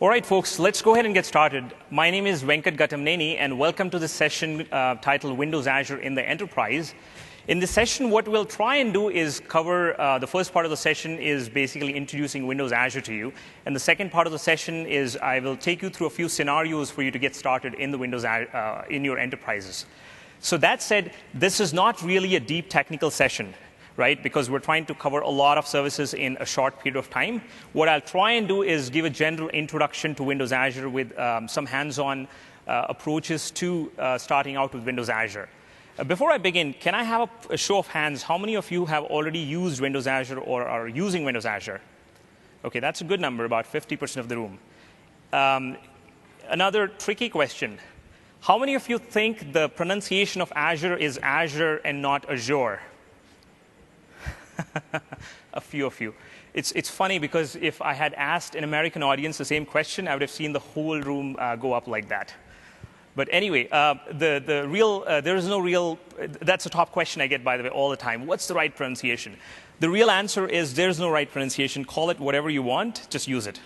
All right, folks, let's go ahead and get started. My name is Venkat Gattamneni, and welcome to this session titled Windows Azure in the Enterprise. In this session, what we'll try and do is cover the first part of the session is basically introducing Windows Azure to you. And the second part of the session is I will take you through a few scenarios for you to get started in the Windows in your enterprises. So that said, this is not really a deep technical session, right? Because we're trying to cover a lot of services in a short period of time. What I'll try and do is give a general introduction to Windows Azure with some hands-on approaches to starting out with Windows Azure. Before I begin, can I have a show of hands? How many of you have already used Windows Azure or are using Windows Azure? OK, that's a good number, about 50% of the room. Another tricky question. How many of you think the pronunciation of Azure is Azure and not Azure? A few of you. It's funny because if I had asked an American audience the same question, I would have seen the whole room go up like that. But anyway, there is no real, that's a top question I get, by the way, all the time. What's the right pronunciation? The real answer is there's no right pronunciation. Call it whatever you want. Just use it.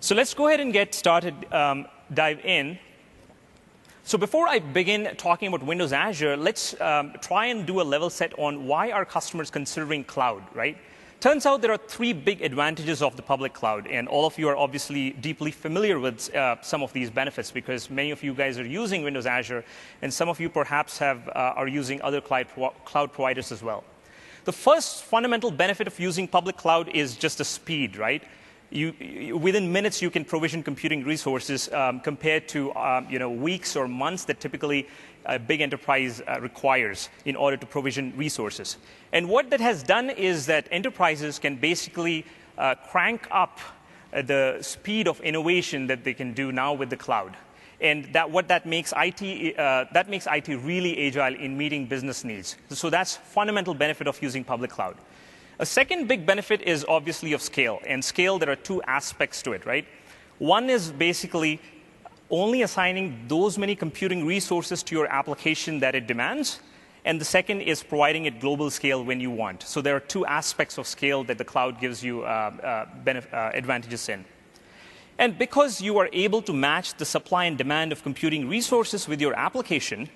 So let's go ahead and get started, dive in. So before I begin talking about Windows Azure, let's try and do a level set on why are customers considering cloud, right? Turns out there are three big advantages of the public cloud, and all of you are obviously deeply familiar with some of these benefits because many of you guys are using Windows Azure, and some of you perhaps are using other cloud providers as well. The first fundamental benefit of using public cloud is just the speed, right? Within minutes, you can provision computing resources compared to weeks or months that typically a big enterprise requires in order to provision resources. And what that has done is that enterprises can basically crank up the speed of innovation that they can do now with the cloud. And that makes IT really agile in meeting business needs. So that's fundamental benefit of using public cloud. A second big benefit is obviously of scale. And scale, there are two aspects to it, right? One is basically only assigning those many computing resources to your application that it demands. And the second is providing it global scale when you want. So there are two aspects of scale that the cloud gives you advantages in. And because you are able to match the supply and demand of computing resources with your application,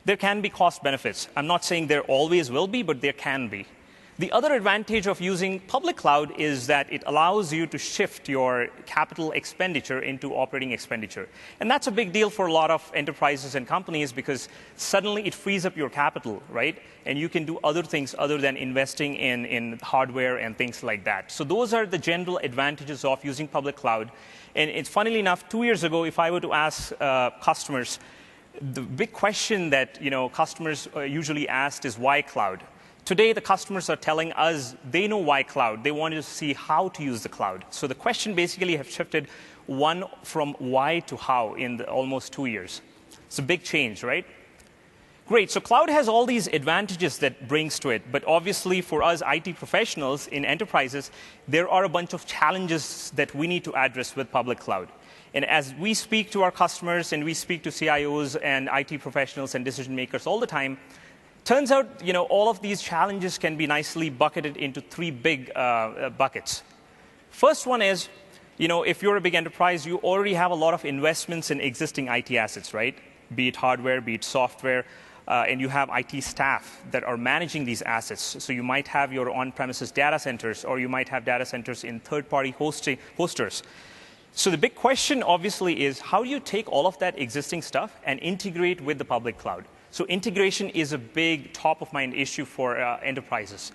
there can be cost benefits. I'm not saying there always will be, but there can be. The other advantage of using public cloud is that it allows you to shift your capital expenditure into operating expenditure. And that's a big deal for a lot of enterprises and companies because suddenly it frees up your capital, right? And you can do other things other than investing in hardware and things like that. So those are the general advantages of using public cloud. And it's funnily enough, 2 years ago, if I were to ask customers, the big question that customers usually asked is why cloud? Today, the customers are telling us they know why cloud. They wanted to see how to use the cloud. So the question basically has shifted from why to how in almost 2 years. It's a big change, right? Great. So cloud has all these advantages that brings to it. But obviously, for us IT professionals in enterprises, there are a bunch of challenges that we need to address with public cloud. And as we speak to our customers and we speak to CIOs and IT professionals and decision makers all the time, turns out, all of these challenges can be nicely bucketed into three big buckets. First one is, if you're a big enterprise, you already have a lot of investments in existing IT assets, right? Be it hardware, be it software, and you have IT staff that are managing these assets. So you might have your on-premises data centers, or you might have data centers in third-party hosters. So the big question, obviously, is how do you take all of that existing stuff and integrate with the public cloud? So integration is a big top-of-mind issue for enterprises.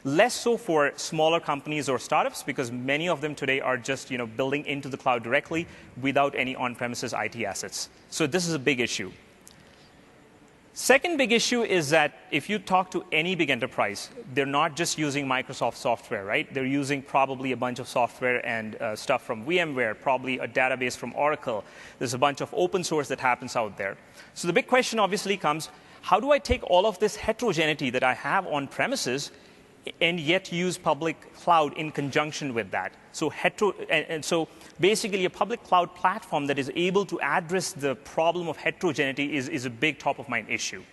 Less so for smaller companies or startups, because many of them today are just building into the cloud directly without any on-premises IT assets. So this is a big issue. Second big issue is that if you talk to any big enterprise, they're not just using Microsoft software, right? They're using probably a bunch of software and stuff from VMware, probably a database from Oracle. There's a bunch of open source that happens out there. So the big question obviously comes, how do I take all of this heterogeneity that I have on premises and yet use public cloud in conjunction with that? So so basically a public cloud platform that is able to address the problem of heterogeneity is a big top-of-mind issue.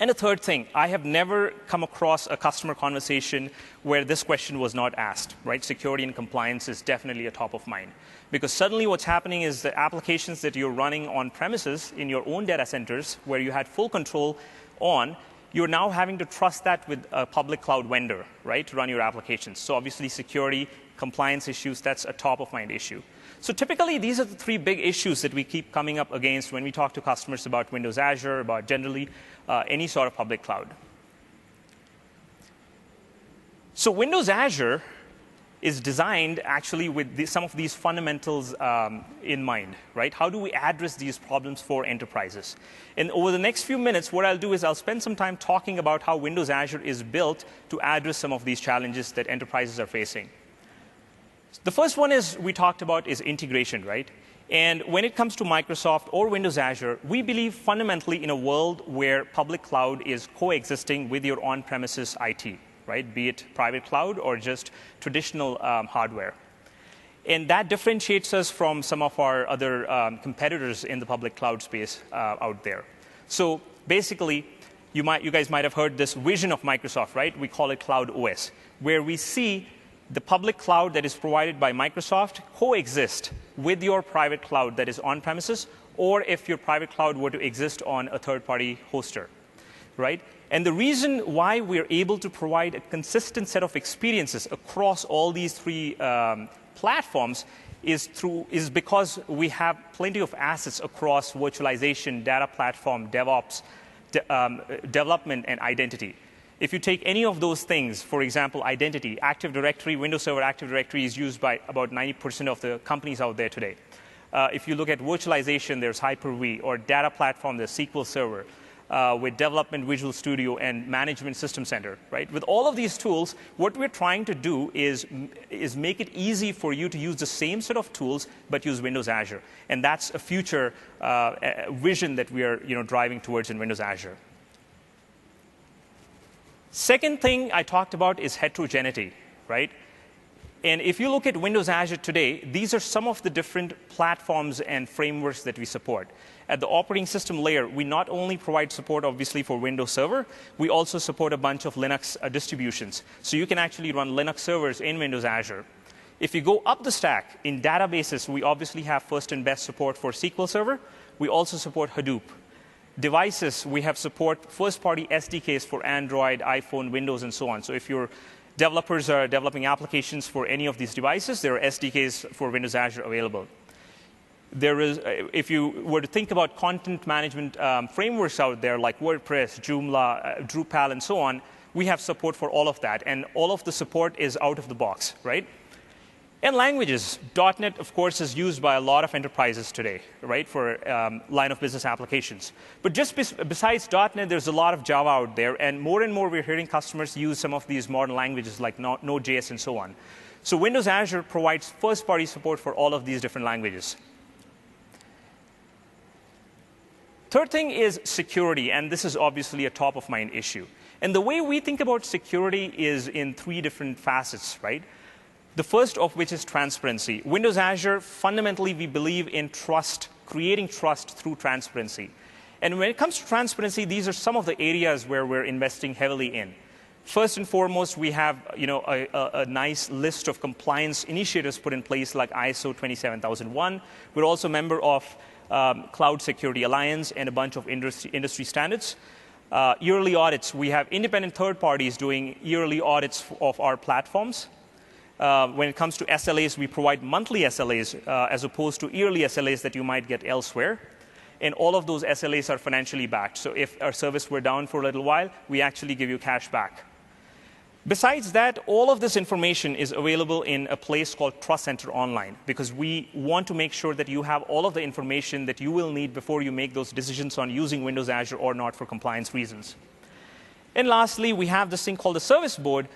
And a third thing, I have never come across a customer conversation where this question was not asked, right? Security and compliance is definitely a top of mind. Because suddenly what's happening is the applications that you're running on premises in your own data centers, where you had full control on, you're now having to trust that with a public cloud vendor, right, to run your applications. So obviously security, compliance issues, that's a top of mind issue. So typically, these are the three big issues that we keep coming up against when we talk to customers about Windows Azure, about generally any sort of public cloud. So Windows Azure is designed actually with some of these fundamentals in mind, right? How do we address these problems for enterprises? And over the next few minutes, what I'll do is I'll spend some time talking about how Windows Azure is built to address some of these challenges that enterprises are facing. The first one we talked about is integration, right? And when it comes to Microsoft or Windows Azure, we believe fundamentally in a world where public cloud is coexisting with your on-premises IT, right? Be it private cloud or just traditional hardware. And that differentiates us from some of our other competitors in the public cloud space out there. So basically, you guys might have heard this vision of Microsoft, right? We call it Cloud OS, where we see the public cloud that is provided by Microsoft coexist with your private cloud that is on premises, or if your private cloud were to exist on a third-party hoster, right? And the reason why we're able to provide a consistent set of experiences across all these three platforms is because we have plenty of assets across virtualization, data platform, DevOps, development, and identity. If you take any of those things, for example, identity, Active Directory, Windows Server Active Directory is used by about 90% of the companies out there today. If you look at virtualization, there's Hyper-V, or data platform, there's SQL Server, with development, Visual Studio, and management System Center, right? With all of these tools, what we're trying to do is make it easy for you to use the same set of tools, but use Windows Azure. And that's a future vision that we are driving towards in Windows Azure. Second thing I talked about is heterogeneity, right? And if you look at Windows Azure today, these are some of the different platforms and frameworks that we support. At the operating system layer, we not only provide support, obviously, for Windows Server, we also support a bunch of Linux distributions. So you can actually run Linux servers in Windows Azure. If you go up the stack, in databases, we obviously have first and best support for SQL Server. We also support Hadoop. Devices, we have support first-party SDKs for Android, iPhone, Windows, and so on. So if your developers are developing applications for any of these devices, there are SDKs for Windows Azure available. There is, if you were to think about content management frameworks out there like WordPress, Joomla, Drupal, and so on, we have support for all of that. And all of the support is out of the box, right? And languages. .NET, of course, is used by a lot of enterprises today, right, for line of business applications. But just besides .NET, there's a lot of Java out there. And more we're hearing customers use some of these modern languages like Node.js and so on. So Windows Azure provides first-party support for all of these different languages. Third thing is security. And this is obviously a top-of-mind issue. And the way we think about security is in three different facets, right? The first of which is transparency. Windows Azure, fundamentally, we believe in trust, creating trust through transparency. And when it comes to transparency, these are some of the areas where we're investing heavily in. First and foremost, we have a nice list of compliance initiatives put in place, like ISO 27001. We're also a member of Cloud Security Alliance and a bunch of industry standards. Yearly audits. We have independent third parties doing yearly audits of our platforms. When it comes to SLAs, we provide monthly SLAs as opposed to yearly SLAs that you might get elsewhere. And all of those SLAs are financially backed. So if our service were down for a little while, we actually give you cash back. Besides that, all of this information is available in a place called Trust Center Online, because we want to make sure that you have all of the information that you will need before you make those decisions on using Windows Azure or not for compliance reasons. And lastly, we have this thing called the service board,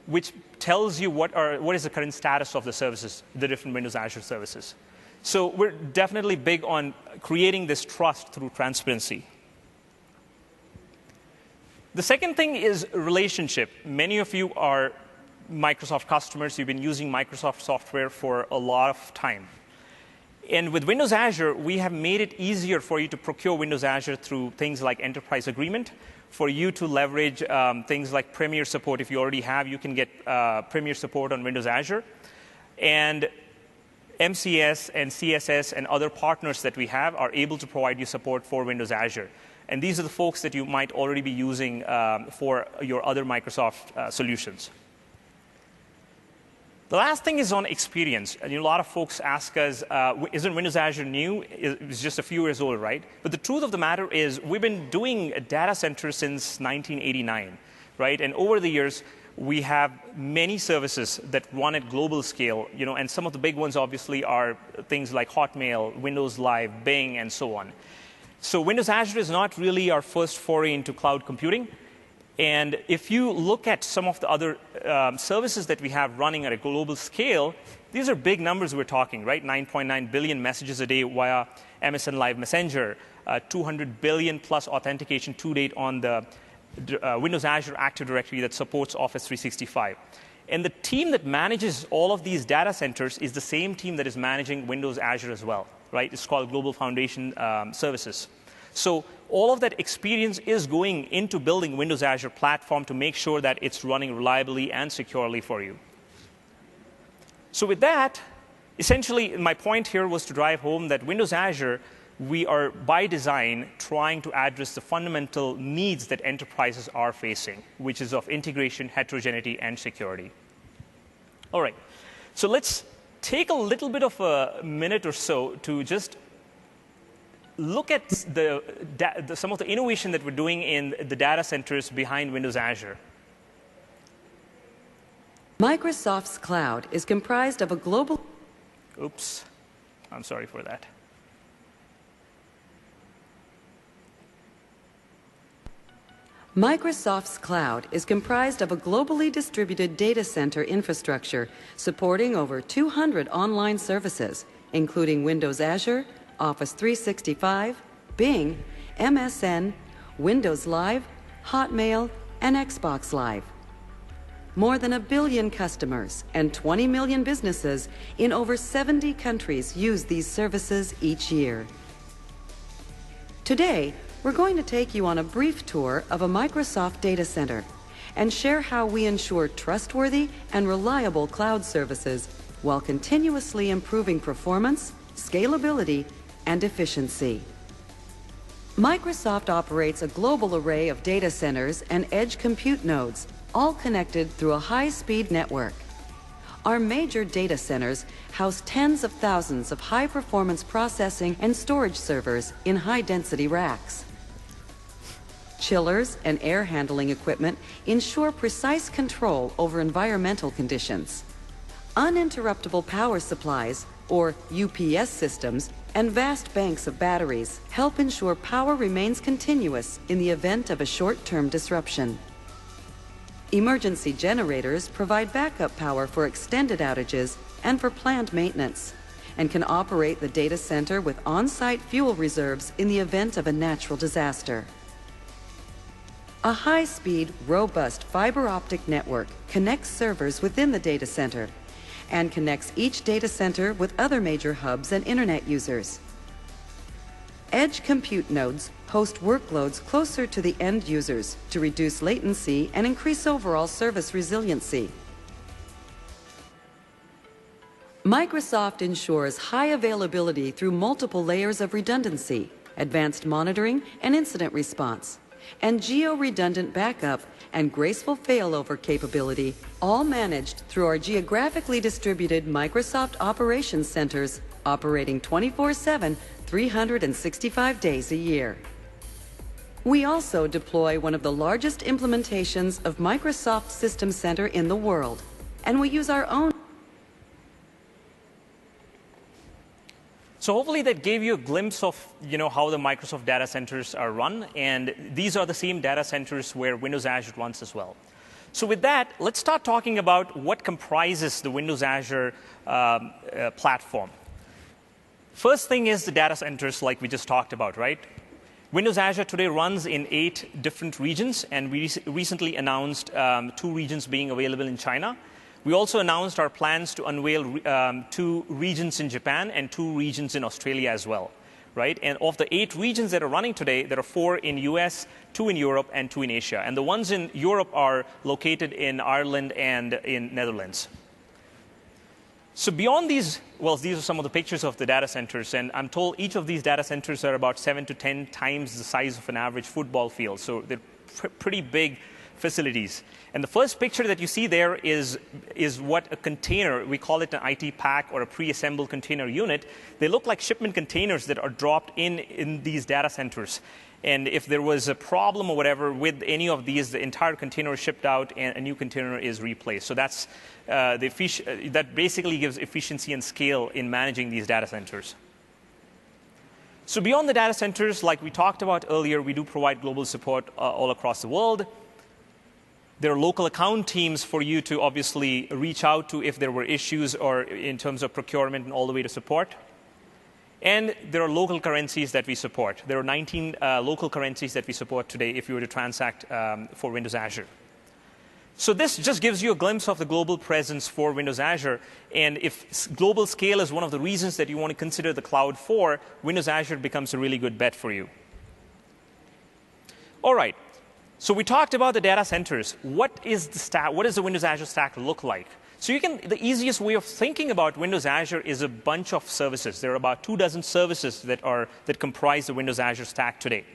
which tells you what is the current status of the services, the different Windows Azure services. So we're definitely big on creating this trust through transparency. The second thing is relationship. Many of you are Microsoft customers. You've been using Microsoft software for a lot of time. And with Windows Azure, we have made it easier for you to procure Windows Azure through things like Enterprise Agreement, for you to leverage things like Premier support. If you already have, you can get Premier support on Windows Azure. And MCS and CSS and other partners that we have are able to provide you support for Windows Azure. And these are the folks that you might already be using for your other Microsoft solutions. The last thing is on experience. And a lot of folks ask us, isn't Windows Azure new? It's just a few years old, right? But the truth of the matter is we've been doing a data center since 1989, right? And over the years, we have many services that run at global scale, and some of the big ones obviously are things like Hotmail, Windows Live, Bing, and so on. So Windows Azure is not really our first foray into cloud computing. And if you look at some of the other services that we have running at a global scale, these are big numbers we're talking, right? 9.9 billion messages a day via MSN Live Messenger, 200 billion plus authentication to date on the Windows Azure Active Directory that supports Office 365. And the team that manages all of these data centers is the same team that is managing Windows Azure as well, right? It's called Global Foundation Services. So all of that experience is going into building Windows Azure platform to make sure that it's running reliably and securely for you. So with that, essentially my point here was to drive home that Windows Azure, we are by design trying to address the fundamental needs that enterprises are facing, which is of integration, heterogeneity, and security. All right, so let's take a little bit of a minute or so to just look at some of the innovation that we're doing in the data centers behind Windows Azure. Microsoft's cloud is comprised of a global... Oops, I'm sorry for that. Microsoft's cloud is comprised of a globally distributed data center infrastructure supporting over 200 online services, including Windows Azure, Office 365, Bing, MSN, Windows Live, Hotmail, and Xbox Live. More than 1 billion customers and 20 million businesses in over 70 countries use these services each year. Today, we're going to take you on a brief tour of a Microsoft data center and share how we ensure trustworthy and reliable cloud services while continuously improving performance, scalability, and efficiency. Microsoft operates a global array of data centers and edge compute nodes, all connected through a high-speed network. Our major data centers house tens of thousands of high-performance processing and storage servers in high-density racks. Chillers and air handling equipment ensure precise control over environmental conditions. Uninterruptible power supplies, or UPS systems, and vast banks of batteries help ensure power remains continuous in the event of a short-term disruption. Emergency generators provide backup power for extended outages and for planned maintenance, and can operate the data center with on-site fuel reserves in the event of a natural disaster. A high-speed, robust fiber optic network connects servers within the data center and connects each data center with other major hubs and internet users. Edge compute nodes host workloads closer to the end users to reduce latency and increase overall service resiliency. Microsoft ensures high availability through multiple layers of redundancy, advanced monitoring and incident response, and geo-redundant backup and graceful failover capability, all managed through our geographically distributed Microsoft Operations Centers operating 24/7, 365 days a year. We also deploy one of the largest implementations of Microsoft System Center in the world, and we use our own. So hopefully that gave you a glimpse of how the Microsoft data centers are run, and these are the same data centers where Windows Azure runs as well. So with that, let's start talking about what comprises the Windows Azure platform. First thing is the data centers, like we just talked about, right? Windows Azure today runs in 8 different regions, and we recently announced 2 regions being available in China. We also announced our plans to unveil 2 regions in Japan and 2 regions in Australia as well. right? And of the 8 regions that are running today, there are 4 in US, 2 in Europe, and 2 in Asia. And the ones in Europe are located in Ireland and in Netherlands. So beyond these, well, these are some of the pictures of the data centers, and I'm told each of these data centers are about 7 to 10 times the size of an average football field. So they're pretty big facilities. And the first picture that you see there is what a container, we call it an IT pack or a pre-assembled container unit. They look like shipment containers that are dropped in these data centers. And if there was a problem or whatever with any of these, the entire container is shipped out and a new container is replaced. So that's that basically gives efficiency and scale in managing these data centers. So beyond the data centers, like we talked about earlier, we do provide global support all across the world. There are local account teams for you to obviously reach out to if there were issues or in terms of procurement and all the way to support. And there are local currencies that we support. There are 19 local currencies that we support today if you were to transact for Windows Azure. So this just gives you a glimpse of the global presence for Windows Azure. And if global scale is one of the reasons that you want to consider the cloud for, Windows Azure becomes a really good bet for you. All right. So we talked about the data centers. What is the stack? What does the Windows Azure stack look like? So the easiest way of thinking about Windows Azure is a bunch of services. There are about 24 services that comprise the Windows Azure stack today.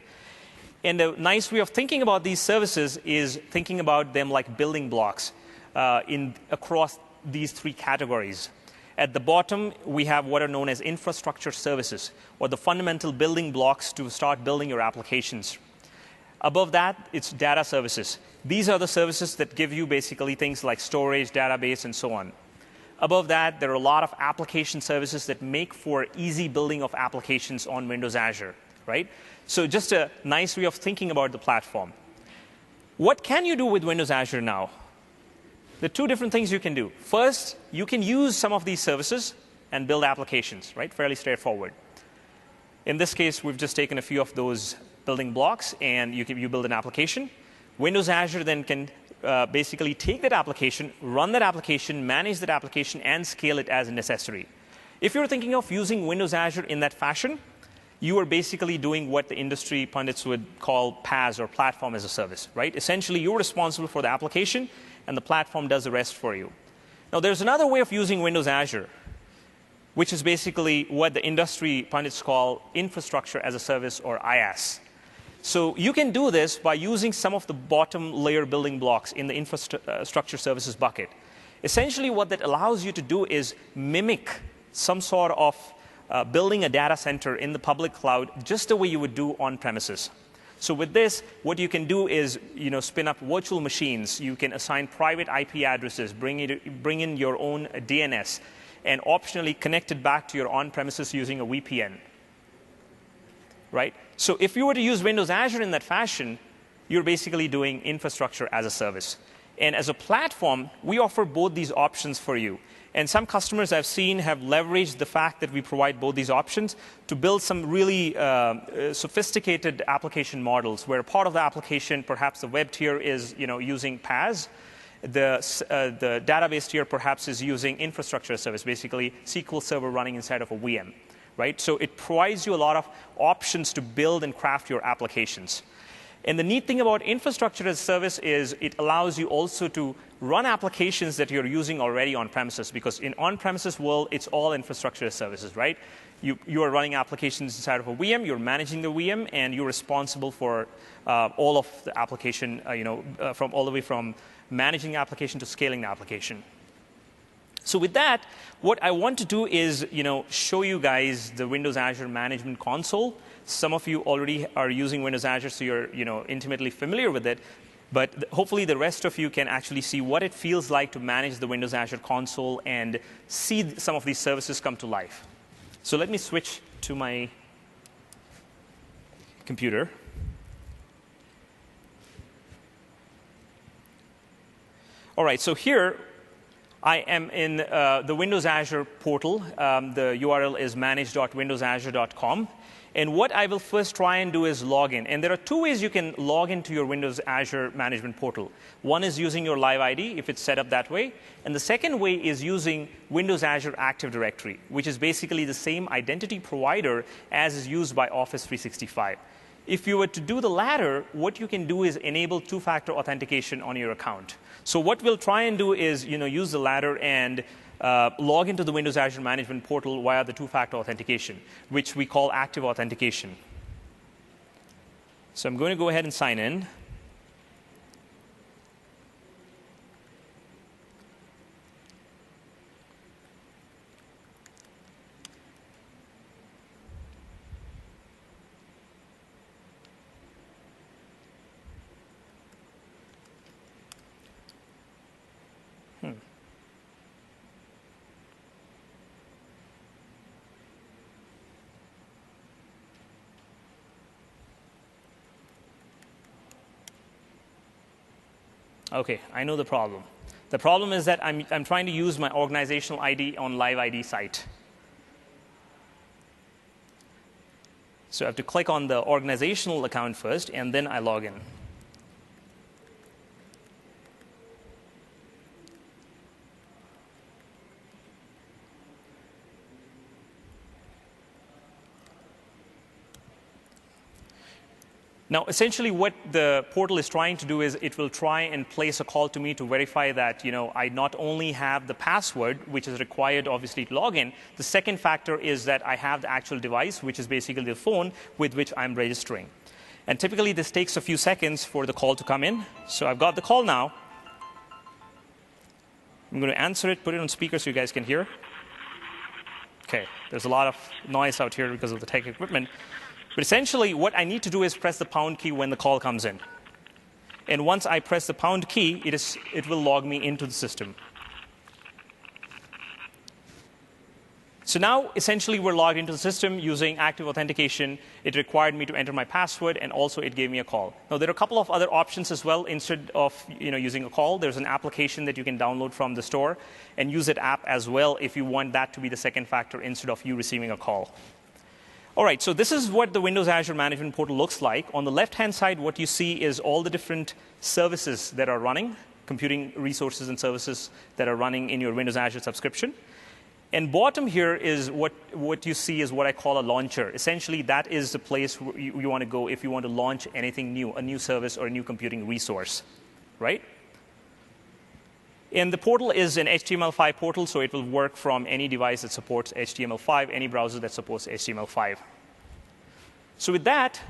And a nice way of thinking about these services is thinking about them like building blocks across these 3 categories. At the bottom, we have what are known as infrastructure services, or the fundamental building blocks to start building your applications. Above that, it's data services. These are the services that give you basically things like storage, database, and so on. Above that, there are a lot of application services that make for easy building of applications on Windows Azure, right? So just a nice way of thinking about the platform. What can you do with Windows Azure now? There are 2 different things you can do. First, you can use some of these services and build applications, right? Fairly straightforward. In this case, we've just taken a few of those building blocks, and you build an application. Windows Azure then can basically take that application, run that application, manage that application, and scale it as necessary. If you're thinking of using Windows Azure in that fashion, you are basically doing what the industry pundits would call PaaS, or platform as a service, right? Essentially, you're responsible for the application, and the platform does the rest for you. Now, there's another way of using Windows Azure, which is basically what the industry pundits call infrastructure as a service, or IaaS. So you can do this by using some of the bottom layer building blocks in the infrastructure services bucket. Essentially, what that allows you to do is mimic some sort of building a data center in the public cloud just the way you would do on premises. So with this, what you can do is spin up virtual machines. You can assign private IP addresses, bring in your own DNS, and optionally connect it back to your on-premises using a VPN. Right? So if you were to use Windows Azure in that fashion, you're basically doing infrastructure as a service. And as a platform, we offer both these options for you. And some customers I've seen have leveraged the fact that we provide both these options to build some really sophisticated application models, where part of the application, perhaps the web tier, is using PaaS. The database tier perhaps is using infrastructure as a service, basically SQL Server running inside of a VM. Right? So it provides you a lot of options to build and craft your applications. And the neat thing about infrastructure as a service is it allows you also to run applications that you're using already on premises, because in on-premises world, it's all infrastructure as services, right? You are running applications inside of a VM, you're managing the VM, and you're responsible for all of the application, from all the way from managing the application to scaling the application. So with that, what I want to do is, show you guys the Windows Azure Management Console. Some of you already are using Windows Azure, so you're, intimately familiar with it. But hopefully the rest of you can actually see what it feels like to manage the Windows Azure console and see some of these services come to life. So let me switch to my computer. All right, so here, I am in the Windows Azure portal. The URL is manage.windowsazure.com. And what I will first try and do is log in. And there are two ways you can log into your Windows Azure management portal. One is using your Live ID, if it's set up that way. And the second way is using Windows Azure Active Directory, which is basically the same identity provider as is used by Office 365. If you were to do the latter, what you can do is enable two-factor authentication on your account. So what we'll try and do is use the latter and log into the Windows Azure Management Portal via the two-factor authentication, which we call active authentication. So I'm going to go ahead and sign in. OK, I know the problem. The problem is that I'm trying to use my organizational ID on Live ID site. So I have to click on the organizational account first, and then I log in. Now, essentially, what the portal is trying to do is it will try and place a call to me to verify that I not only have the password, which is required, obviously, to log in. The second factor is that I have the actual device, which is basically the phone with which I'm registering. And typically, this takes a few seconds for the call to come in. So I've got the call now. I'm going to answer it, put it on speaker so you guys can hear. OK, there's a lot of noise out here because of the tech equipment. But essentially, what I need to do is press the pound key when the call comes in. And once I press the pound key, it will log me into the system. So now, essentially, we're logged into the system using active authentication. It required me to enter my password, and also it gave me a call. Now, there are a couple of other options as well. Instead of using a call, there's an application that you can download from the store and use that app as well if you want that to be the second factor instead of you receiving a call. All right, so this is what the Windows Azure Management Portal looks like. On the left-hand side, what you see is all the different services that are running, computing resources and services that are running in your Windows Azure subscription. And bottom here is what you see is what I call a launcher. Essentially, that is the place where you want to go if you want to launch anything new, a new service or a new computing resource, right? And the portal is an HTML5 portal, so it will work from any device that supports HTML5, any browser that supports HTML5. So with that,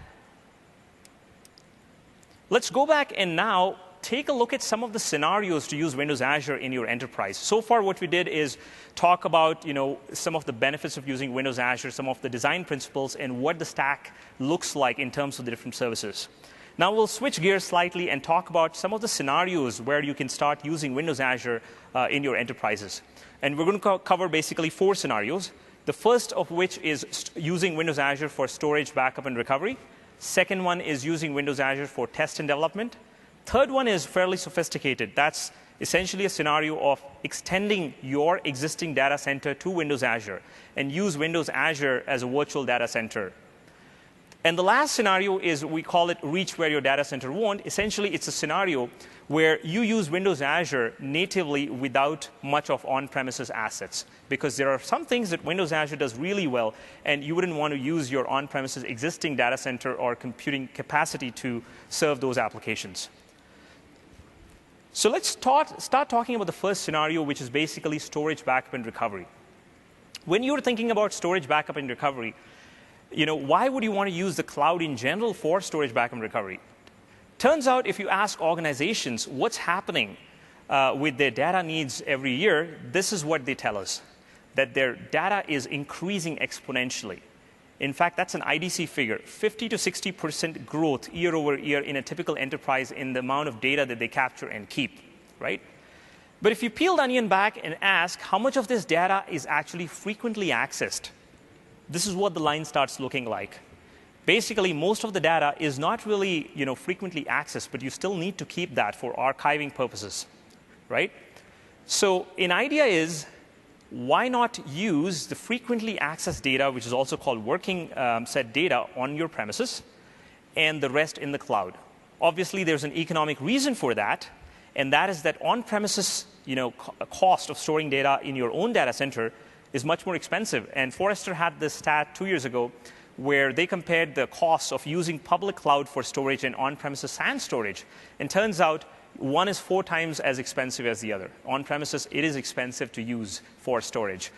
let's go back and now take a look at some of the scenarios to use Windows Azure in your enterprise. So far, what we did is talk about some of the benefits of using Windows Azure, some of the design principles, and what the stack looks like in terms of the different services. Now we'll switch gears slightly and talk about some of the scenarios where you can start using Windows Azure in your enterprises. And we're going to cover basically 4 scenarios. The first of which is using Windows Azure for storage, backup, and recovery. Second one is using Windows Azure for test and development. Third one is fairly sophisticated. That's essentially a scenario of extending your existing data center to Windows Azure and use Windows Azure as a virtual data center. And the last scenario is we call it reach where your data center won't. Essentially, it's a scenario where you use Windows Azure natively without much of on-premises assets, because there are some things that Windows Azure does really well, and you wouldn't want to use your on-premises existing data center or computing capacity to serve those applications. So let's start talking about the first scenario, which is basically storage, backup, and recovery. When you're thinking about storage, backup, and recovery, why would you want to use the cloud in general for storage, backup, and recovery? Turns out, if you ask organizations what's happening with their data needs every year, this is what they tell us, that their data is increasing exponentially. In fact, that's an IDC figure, 50 to 60% growth year over year in a typical enterprise in the amount of data that they capture and keep, right? But if you peel the onion back and ask how much of this data is actually frequently accessed, this is what the line starts looking like. Basically, most of the data is not really frequently accessed, but you still need to keep that for archiving purposes, right? So an idea is, why not use the frequently accessed data, which is also called working set data, on your premises, and the rest in the cloud? Obviously, there's an economic reason for that, and that is that on-premises cost of storing data in your own data center is much more expensive. And Forrester had this stat 2 years ago where they compared the costs of using public cloud for storage and on-premises SAN storage. And turns out one is 4 times as expensive as the other. On-premises, it is expensive to use for storage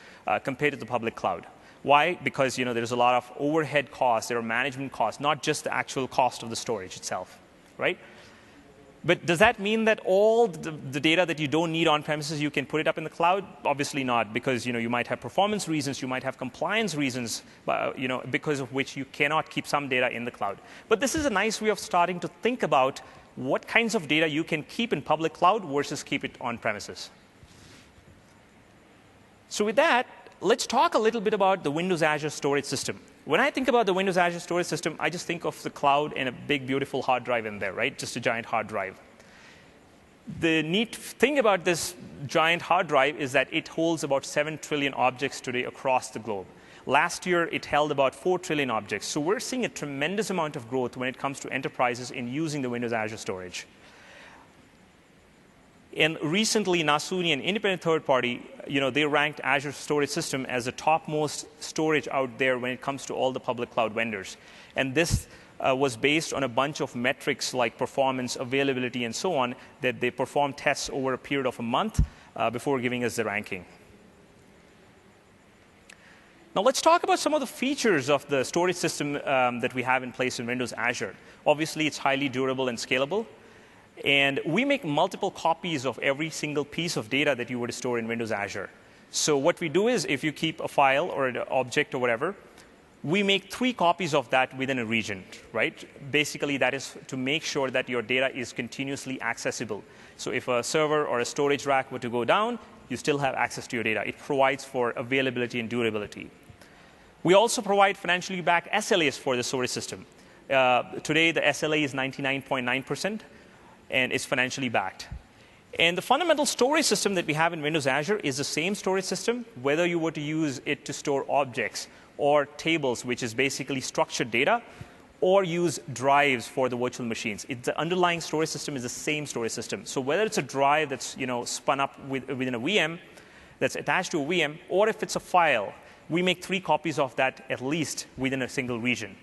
compared to the public cloud. Why? Because there's a lot of overhead costs, there are management costs, not just the actual cost of the storage itself, right? But does that mean that all the data that you don't need on premises, you can put it up in the cloud? Obviously not, because you might have performance reasons, you might have compliance reasons, because of which you cannot keep some data in the cloud. But this is a nice way of starting to think about what kinds of data you can keep in public cloud versus keep it on premises. So with that, let's talk a little bit about the Windows Azure storage system. When I think about the Windows Azure storage system, I just think of the cloud and a big, beautiful hard drive in there, right? Just a giant hard drive. The neat thing about this giant hard drive is that it holds about 7 trillion objects today across the globe. Last year, it held about 4 trillion objects. So we're seeing a tremendous amount of growth when it comes to enterprises in using the Windows Azure storage. And recently, Nasuni, an independent third party, they ranked Azure storage system as the topmost storage out there when it comes to all the public cloud vendors. And this was based on a bunch of metrics like performance, availability, and so on, that they performed tests over a period of a month before giving us the ranking. Now let's talk about some of the features of the storage system that we have in place in Windows Azure. Obviously, it's highly durable and scalable. And we make multiple copies of every single piece of data that you would store in Windows Azure. So what we do is, if you keep a file or an object or whatever, we make 3 copies of that within a region, right? Basically, that is to make sure that your data is continuously accessible. So if a server or a storage rack were to go down, you still have access to your data. It provides for availability and durability. We also provide financially backed SLAs for the storage system. Today, the SLA is 99.9%. And it's financially backed. And the fundamental storage system that we have in Windows Azure is the same storage system, whether you were to use it to store objects or tables, which is basically structured data, or use drives for the virtual machines. The underlying storage system is the same storage system. So whether it's a drive that's spun up within a VM, that's attached to a VM, or if it's a file, we make 3 copies of that at least within a single region.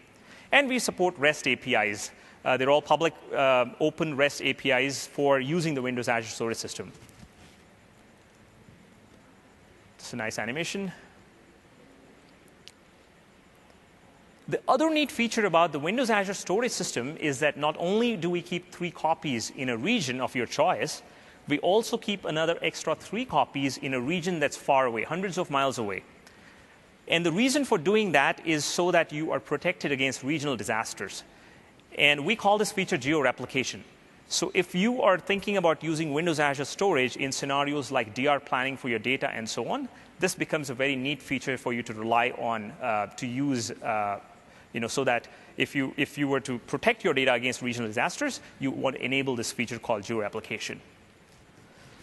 And we support REST APIs. They're all public, open REST APIs for using the Windows Azure storage system. It's a nice animation. The other neat feature about the Windows Azure storage system is that not only do we keep 3 copies in a region of your choice, we also keep another extra 3 copies in a region that's far away, hundreds of miles away. And the reason for doing that is so that you are protected against regional disasters. And we call this feature geo-replication. So if you are thinking about using Windows Azure storage in scenarios like DR planning for your data and so on, this becomes a very neat feature for you to rely on to use, so that if you were to protect your data against regional disasters, you want to enable this feature called geo-replication.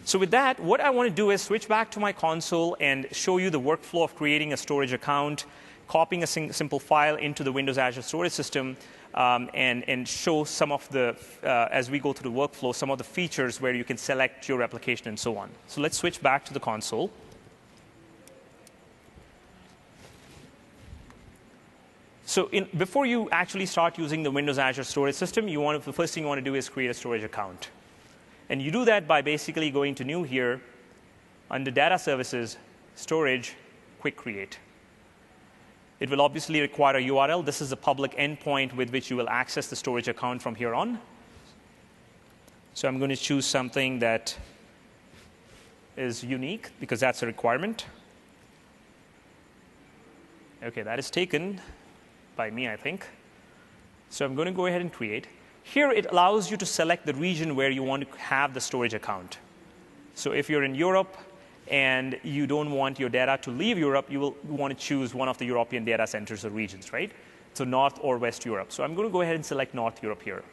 So with that, what I want to do is switch back to my console and show you the workflow of creating a storage account, copying a simple file into the Windows Azure storage system, and show some of the, as we go through the workflow, some of the features where you can select your replication and so on. So let's switch back to the console. So before you actually start using the Windows Azure storage system, the first thing you want to do is create a storage account. And you do that by basically going to New here, under Data Services, Storage, Quick Create. It will obviously require a URL. This is a public endpoint with which you will access the storage account from here on. So I'm going to choose something that is unique, because that's a requirement. OK, that is taken by me, I think. So I'm going to go ahead and create. Here, it allows you to select the region where you want to have the storage account. So if you're in Europe, and you don't want your data to leave Europe, you will want to choose one of the European data centers or regions, right? So North or West Europe. So I'm going to go ahead and select North Europe here.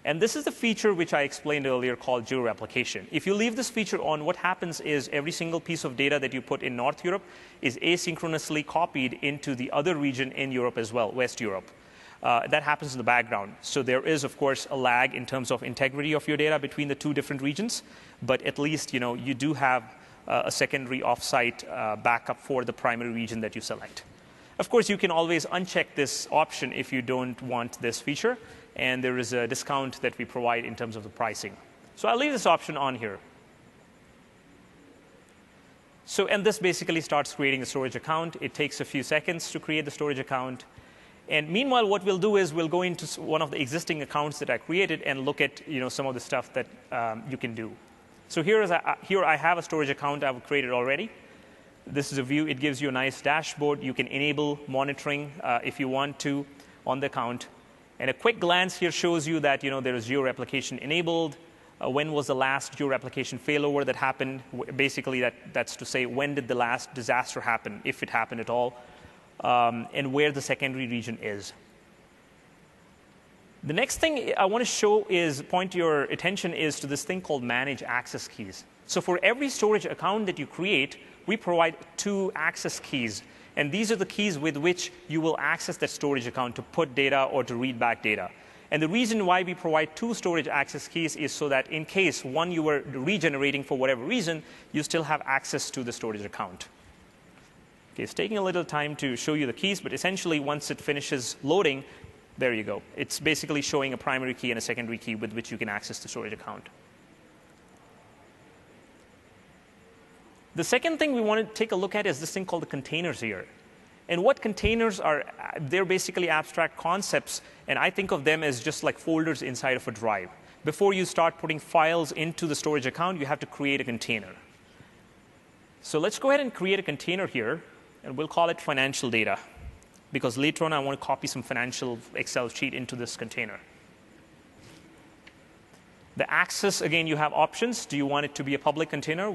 And this is the feature which I explained earlier called geo-replication. If you leave this feature on, what happens is every single piece of data that you put in North Europe is asynchronously copied into the other region in Europe as well, West Europe. That happens in the background. So there is, of course, a lag in terms of integrity of your data between the two different regions. But at least you do have a secondary offsite backup for the primary region that you select. Of course, you can always uncheck this option if you don't want this feature. And there is a discount that we provide in terms of the pricing. So I'll leave this option on here. So, and this basically starts creating a storage account. It takes a few seconds to create the storage account. And meanwhile, what we'll do is we'll go into one of the existing accounts that I created and look at some of the stuff that you can do. So here I have a storage account I've created already. This is a view. It gives you a nice dashboard. You can enable monitoring if you want to on the account. And a quick glance here shows you that there is geo-replication enabled. When was the last geo-replication failover that happened? Basically, that's to say when did the last disaster happen, if it happened at all, and where the secondary region is. The next thing I want to show point your attention is to this thing called manage access keys. So for every storage account that you create, we provide 2 access keys. And these are the keys with which you will access that storage account to put data or to read back data. And the reason why we provide 2 storage access keys is so that in case one you were regenerating for whatever reason, you still have access to the storage account. Okay, it's taking a little time to show you the keys, but essentially once it finishes loading, there you go. It's basically showing a primary key and a secondary key with which you can access the storage account. The second thing we want to take a look at is this thing called the containers here. And what containers are, they're basically abstract concepts, and I think of them as just like folders inside of a drive. Before you start putting files into the storage account, you have to create a container. So let's go ahead and create a container here, and we'll call it financial data, because later on I want to copy some financial Excel sheet into this container. The access, again, you have options. Do you want it to be a public container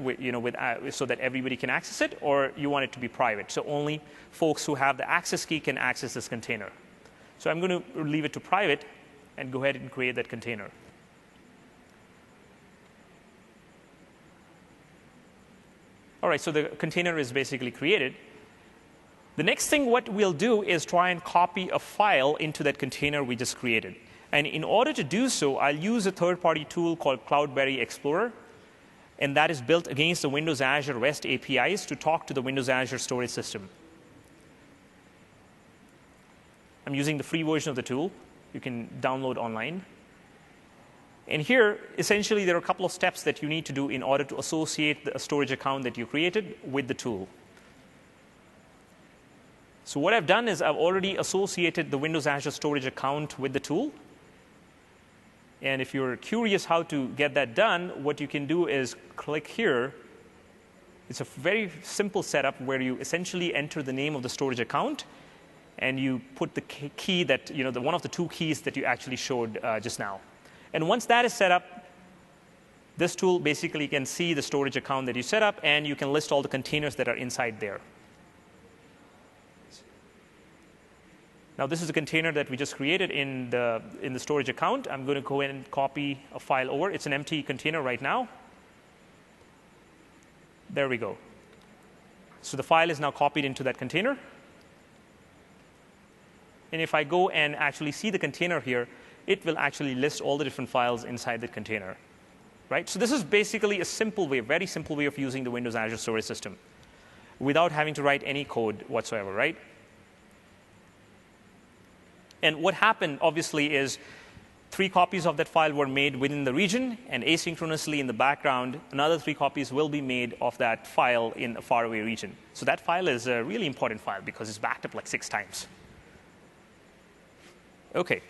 so that everybody can access it, or you want it to be private? So only folks who have the access key can access this container. So I'm going to leave it to private and go ahead and create that container. All right, so the container is basically created. The next thing what we'll do is try and copy a file into that container we just created. And in order to do so, I'll use a third-party tool called Cloudberry Explorer. And that is built against the Windows Azure REST APIs to talk to the Windows Azure storage system. I'm using the free version of the tool. You can download online. And here, essentially, there are a couple of steps that you need to do in order to associate the storage account that you created with the tool. So what I've done is I've already associated the Windows Azure storage account with the tool. And if you're curious how to get that done, what you can do is click here. It's a very simple setup where you essentially enter the name of the storage account, and you put the key that, one of the 2 keys that you actually showed just now. And once that is set up, this tool basically can see the storage account that you set up, and you can list all the containers that are inside there. Now, this is a container that we just created in the storage account. I'm going to go in and copy a file over. It's an empty container right now. There we go. So the file is now copied into that container. And if I go and actually see the container here, it will actually list all the different files inside the container. Right? So this is basically a simple way, very simple way of using the Windows Azure storage system without having to write any code whatsoever, right? And what happened, obviously, is 3 copies of that file were made within the region, and asynchronously in the background, another 3 copies will be made of that file in a faraway region. So that file is a really important file because it's backed up like 6 times. OK.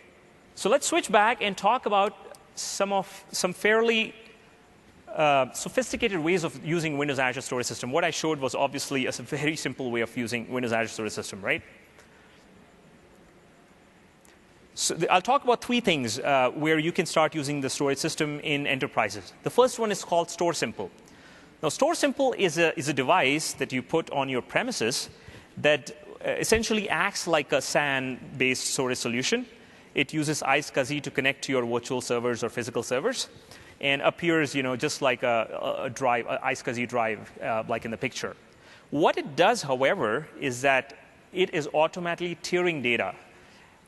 So let's switch back and talk about some fairly sophisticated ways of using Windows Azure storage system. What I showed was obviously a very simple way of using Windows Azure storage system, right? So I'll talk about 3 things where you can start using the storage system in enterprises. The first one is called Store Simple. Now, Store Simple is a device that you put on your premises that essentially acts like a SAN-based storage solution. it uses iSCSI to connect to your virtual servers or physical servers, and appears, just like a drive, a iSCSI drive, like in the picture. What it does, however, is that it is automatically tiering data.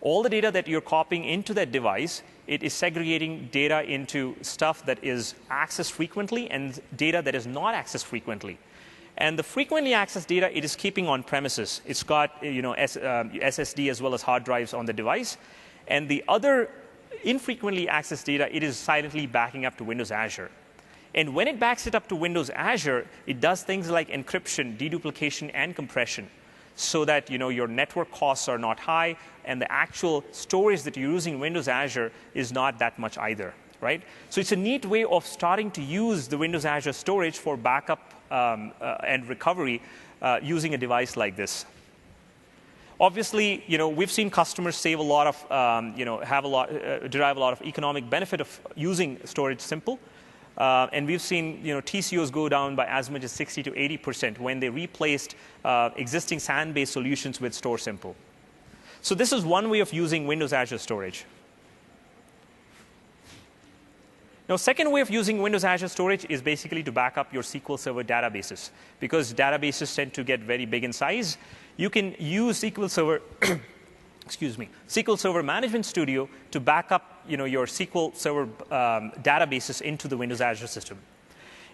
All the data that you're copying into that device, it is segregating data into stuff that is accessed frequently and data that is not accessed frequently. And the frequently accessed data, it is keeping on premises. It's got SSD as well as hard drives on the device. And the other infrequently accessed data, it is silently backing up to Windows Azure. And when it backs it up to Windows Azure, it does things like encryption, deduplication, and compression, so that your network costs are not high, and the actual storage that you're using in Windows Azure is not that much either, right? So it's a neat way of starting to use the Windows Azure storage for backup and recovery using a device like this. Obviously, we've seen customers save a lot of, derive a lot of economic benefit of using storage simple. And we've seen TCOs go down by as much as 60 to 80% when they replaced existing SAN-based solutions with Store Simple. So this is one way of using Windows Azure storage. Now, second way of using Windows Azure storage is basically to back up your SQL Server databases. Because databases tend to get very big in size, you can use SQL Server SQL Server Management Studio to back up your SQL Server databases into the Windows Azure system.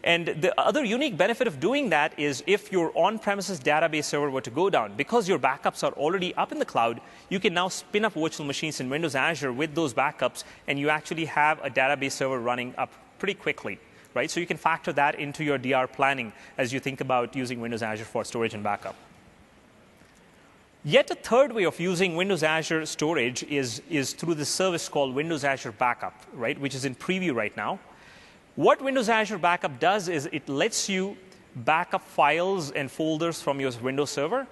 And the other unique benefit of doing that is if your on-premises database server were to go down, because your backups are already up in the cloud, you can now spin up virtual machines in Windows Azure with those backups, and you actually have a database server running up pretty quickly, right? So you can factor that into your DR planning as you think about using Windows Azure for storage and backup. Yet a third way of using Windows Azure storage is through this service called Windows Azure Backup, right, which is in preview right now. What Windows Azure Backup does is it lets you back up files and folders from your Windows Server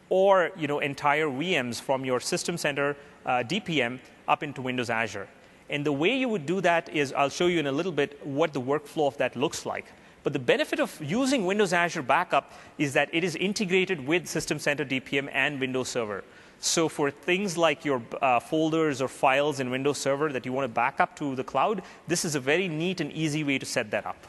or entire VMs from your System Center DPM up into Windows Azure. And the way you would do that is I'll show you in a little bit what the workflow of that looks like. But the benefit of using Windows Azure Backup is that it is integrated with System Center DPM and Windows Server. So for things like your folders or files in Windows Server that you want to back up to the cloud, this is a very neat and easy way to set that up.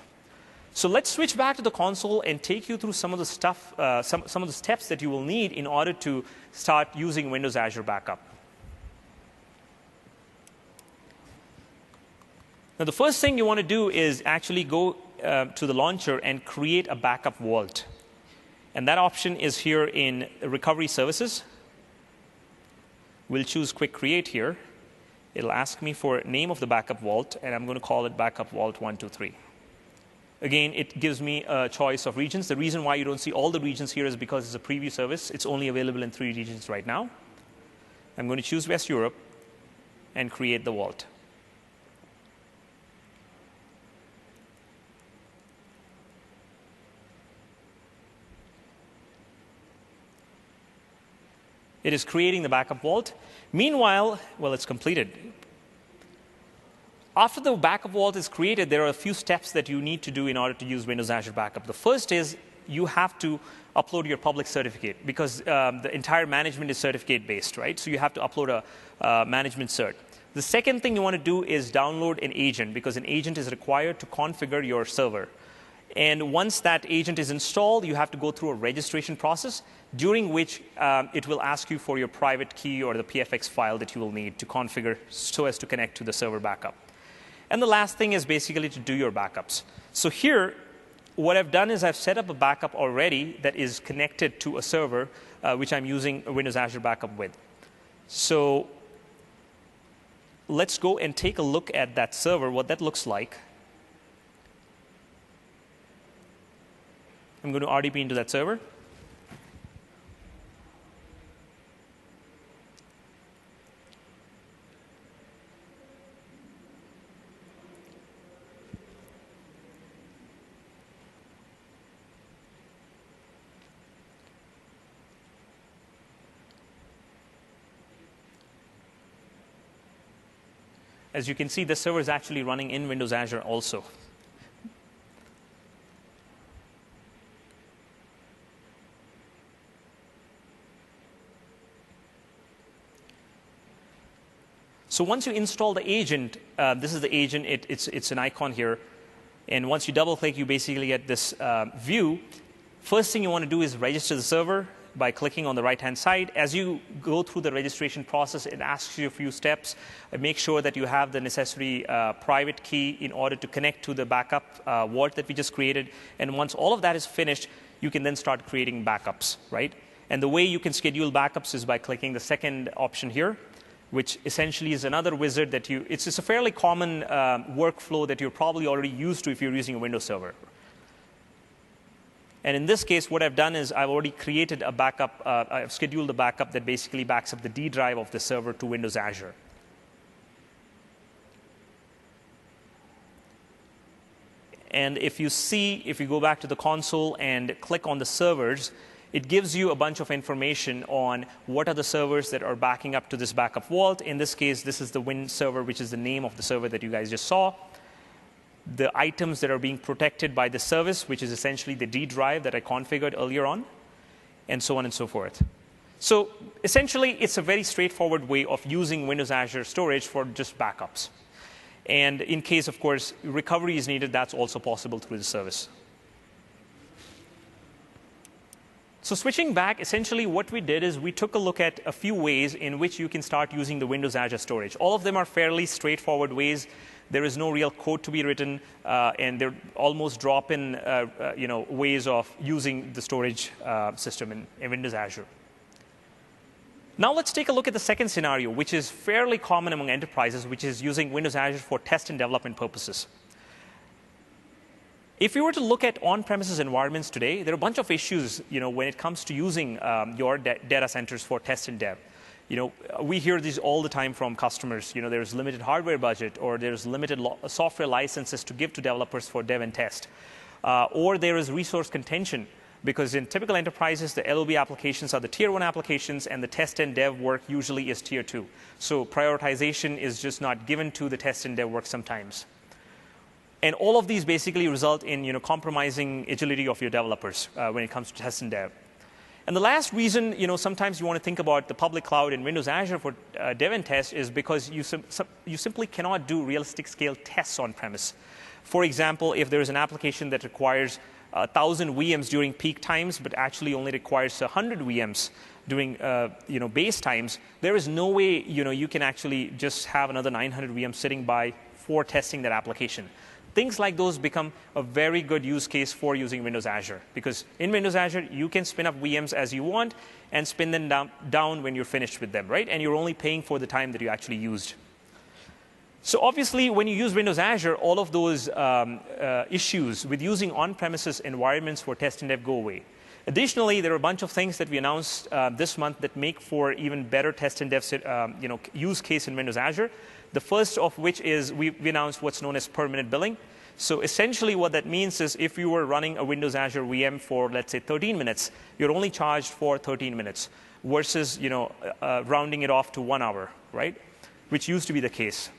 So let's switch back to the console and take you through some of the stuff, some of the steps that you will need in order to start using Windows Azure Backup. Now, the first thing you want to do is actually go to the launcher and create a backup vault. And that option is here in Recovery Services. We'll choose Quick Create here. It'll ask me for name of the backup vault, and I'm going to call it Backup Vault 123. Again, it gives me a choice of regions. The reason why you don't see all the regions here is because it's a preview service. It's only available in 3 regions right now. I'm going to choose West Europe and create the vault. It is creating the backup vault. Meanwhile, well, it's completed. After the backup vault is created, there are a few steps that you need to do in order to use Windows Azure Backup. The first is you have to upload your public certificate because the entire management is certificate-based, right? So you have to upload a management cert. The second thing you want to do is download an agent because an agent is required to configure your server. And once that agent is installed, you have to go through a registration process, during which it will ask you for your private key or the PFX file that you will need to configure so as to connect to the server backup. And the last thing is basically to do your backups. So here, what I've done is I've set up a backup already that is connected to a server, which I'm using Windows Azure Backup with. So let's go and take a look at that server, what that looks like. I'm going to RDP into that server. As you can see, the server is actually running in Windows Azure also. So once you install the agent, this is the agent. It's an icon here. And once you double-click, you basically get this view. First thing you want to do is register the server by clicking on the right-hand side. As you go through the registration process, it asks you a few steps. Make sure that you have the necessary private key in order to connect to the backup vault that we just created. And once all of that is finished, you can then start creating backups, right? And the way you can schedule backups is by clicking the second option here, which essentially is another wizard that it's a fairly common workflow that you're probably already used to if you're using a Windows server. And in this case, what I've done is I've already created a backup. I've scheduled a backup that basically backs up the D drive of the server to Windows Azure. And if you go back to the console and click on the servers, it gives you a bunch of information on what are the servers that are backing up to this backup vault. In this case, this is the Win server, which is the name of the server that you guys just saw. The items that are being protected by the service, which is essentially the D drive that I configured earlier on, and so on and so forth. So essentially, it's a very straightforward way of using Windows Azure storage for just backups. And in case, of course, recovery is needed, that's also possible through the service. So switching back, essentially what we did is we took a look at a few ways in which you can start using the Windows Azure storage. All of them are fairly straightforward ways. There is no real code to be written, and they're almost drop-in ways of using the storage system in Windows Azure. Now let's take a look at the second scenario, which is fairly common among enterprises, which is using Windows Azure for test and development purposes. If you were to look at on-premises environments today, there are a bunch of issues, when it comes to using your data centers for test and dev. We hear these all the time from customers. There's limited hardware budget, or there's limited software licenses to give to developers for dev and test, or there is resource contention, because in typical enterprises, the LOB applications are the tier 1 applications, and the test and dev work usually is tier 2. So prioritization is just not given to the test and dev work sometimes. And all of these basically result in compromising agility of your developers when it comes to test and dev. And the last reason sometimes you want to think about the public cloud and Windows Azure for dev and test is because you simply cannot do realistic scale tests on premise. For example, if there is an application that requires 1,000 VMs during peak times, but actually only requires 100 VMs during base times, there is no way you can actually just have another 900 VMs sitting by for testing that application. Things like those become a very good use case for using Windows Azure, because in Windows Azure, you can spin up VMs as you want and spin them down when you're finished with them, right? And you're only paying for the time that you actually used. So obviously, when you use Windows Azure, all of those issues with using on-premises environments for test and dev go away. Additionally, there are a bunch of things that we announced this month that make for even better test and dev use case in Windows Azure. The first of which is we announced what's known as per-minute billing. So essentially what that means is if you were running a Windows Azure VM for, let's say, 13 minutes, you're only charged for 13 minutes versus rounding it off to 1 hour, right? Which used to be the case.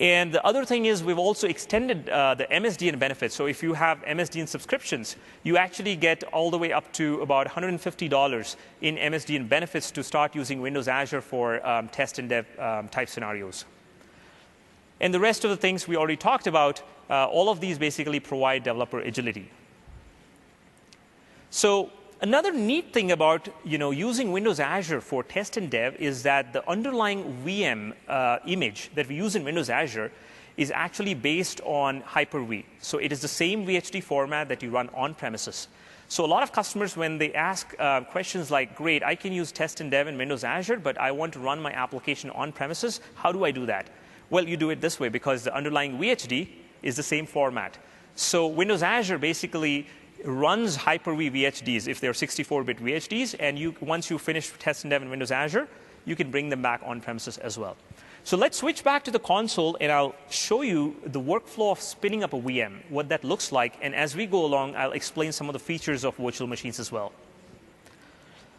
And the other thing is we've also extended the MSDN benefits. So if you have MSDN subscriptions, you actually get all the way up to about $150 in MSDN benefits to start using Windows Azure for test and dev type scenarios. And the rest of the things we already talked about, all of these basically provide developer agility. So another neat thing about using Windows Azure for test and dev is that the underlying VM image that we use in Windows Azure is actually based on Hyper-V. So it is the same VHD format that you run on premises. So a lot of customers, when they ask questions like, great, I can use test and dev in Windows Azure, but I want to run my application on premises, how do I do that? Well, you do it this way, because the underlying VHD is the same format. So Windows Azure basically runs Hyper-V VHDs if they're 64-bit VHDs, and once you finish test and dev in Windows Azure, you can bring them back on premises as well. So let's switch back to the console, and I'll show you the workflow of spinning up a VM, what that looks like. And as we go along, I'll explain some of the features of virtual machines as well.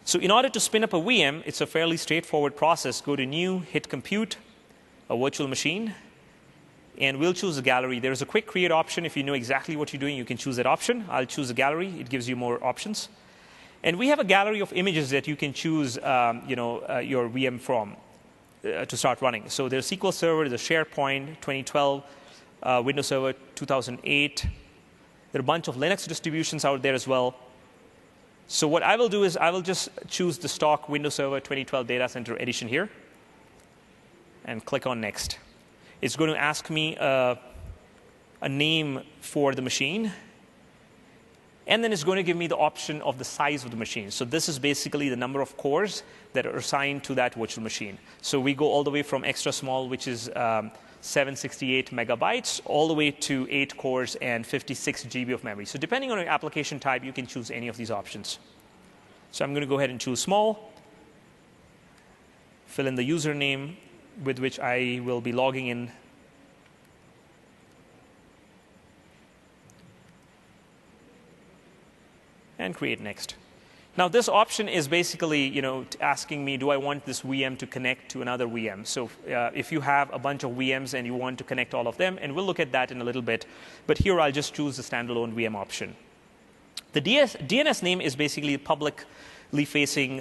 So in order to spin up a VM, it's a fairly straightforward process. Go to New, hit Compute, a virtual machine, and we'll choose a gallery. There's a quick create option. If you know exactly what you're doing, you can choose that option. I'll choose a gallery. It gives you more options. And we have a gallery of images that you can choose your VM from. to start running. So there's SQL Server, there's SharePoint 2012, Windows Server 2008. There are a bunch of Linux distributions out there as well. So what I will do is I will just choose the stock Windows Server 2012 Data Center Edition here and click on Next. It's going to ask me a name for the machine. And then it's going to give me the option of the size of the machine. So this is basically the number of cores that are assigned to that virtual machine. So we go all the way from extra small, which is 768 megabytes, all the way to 8 cores and 56 GB of memory. So depending on your application type, you can choose any of these options. So I'm going to go ahead and choose small, fill in the username with which I will be logging in. And create next. Now this option is basically, asking me, do I want this VM to connect to another VM? So if you have a bunch of VMs and you want to connect all of them, and we'll look at that in a little bit. But here I'll just choose the standalone VM option. The DNS name is basically publicly facing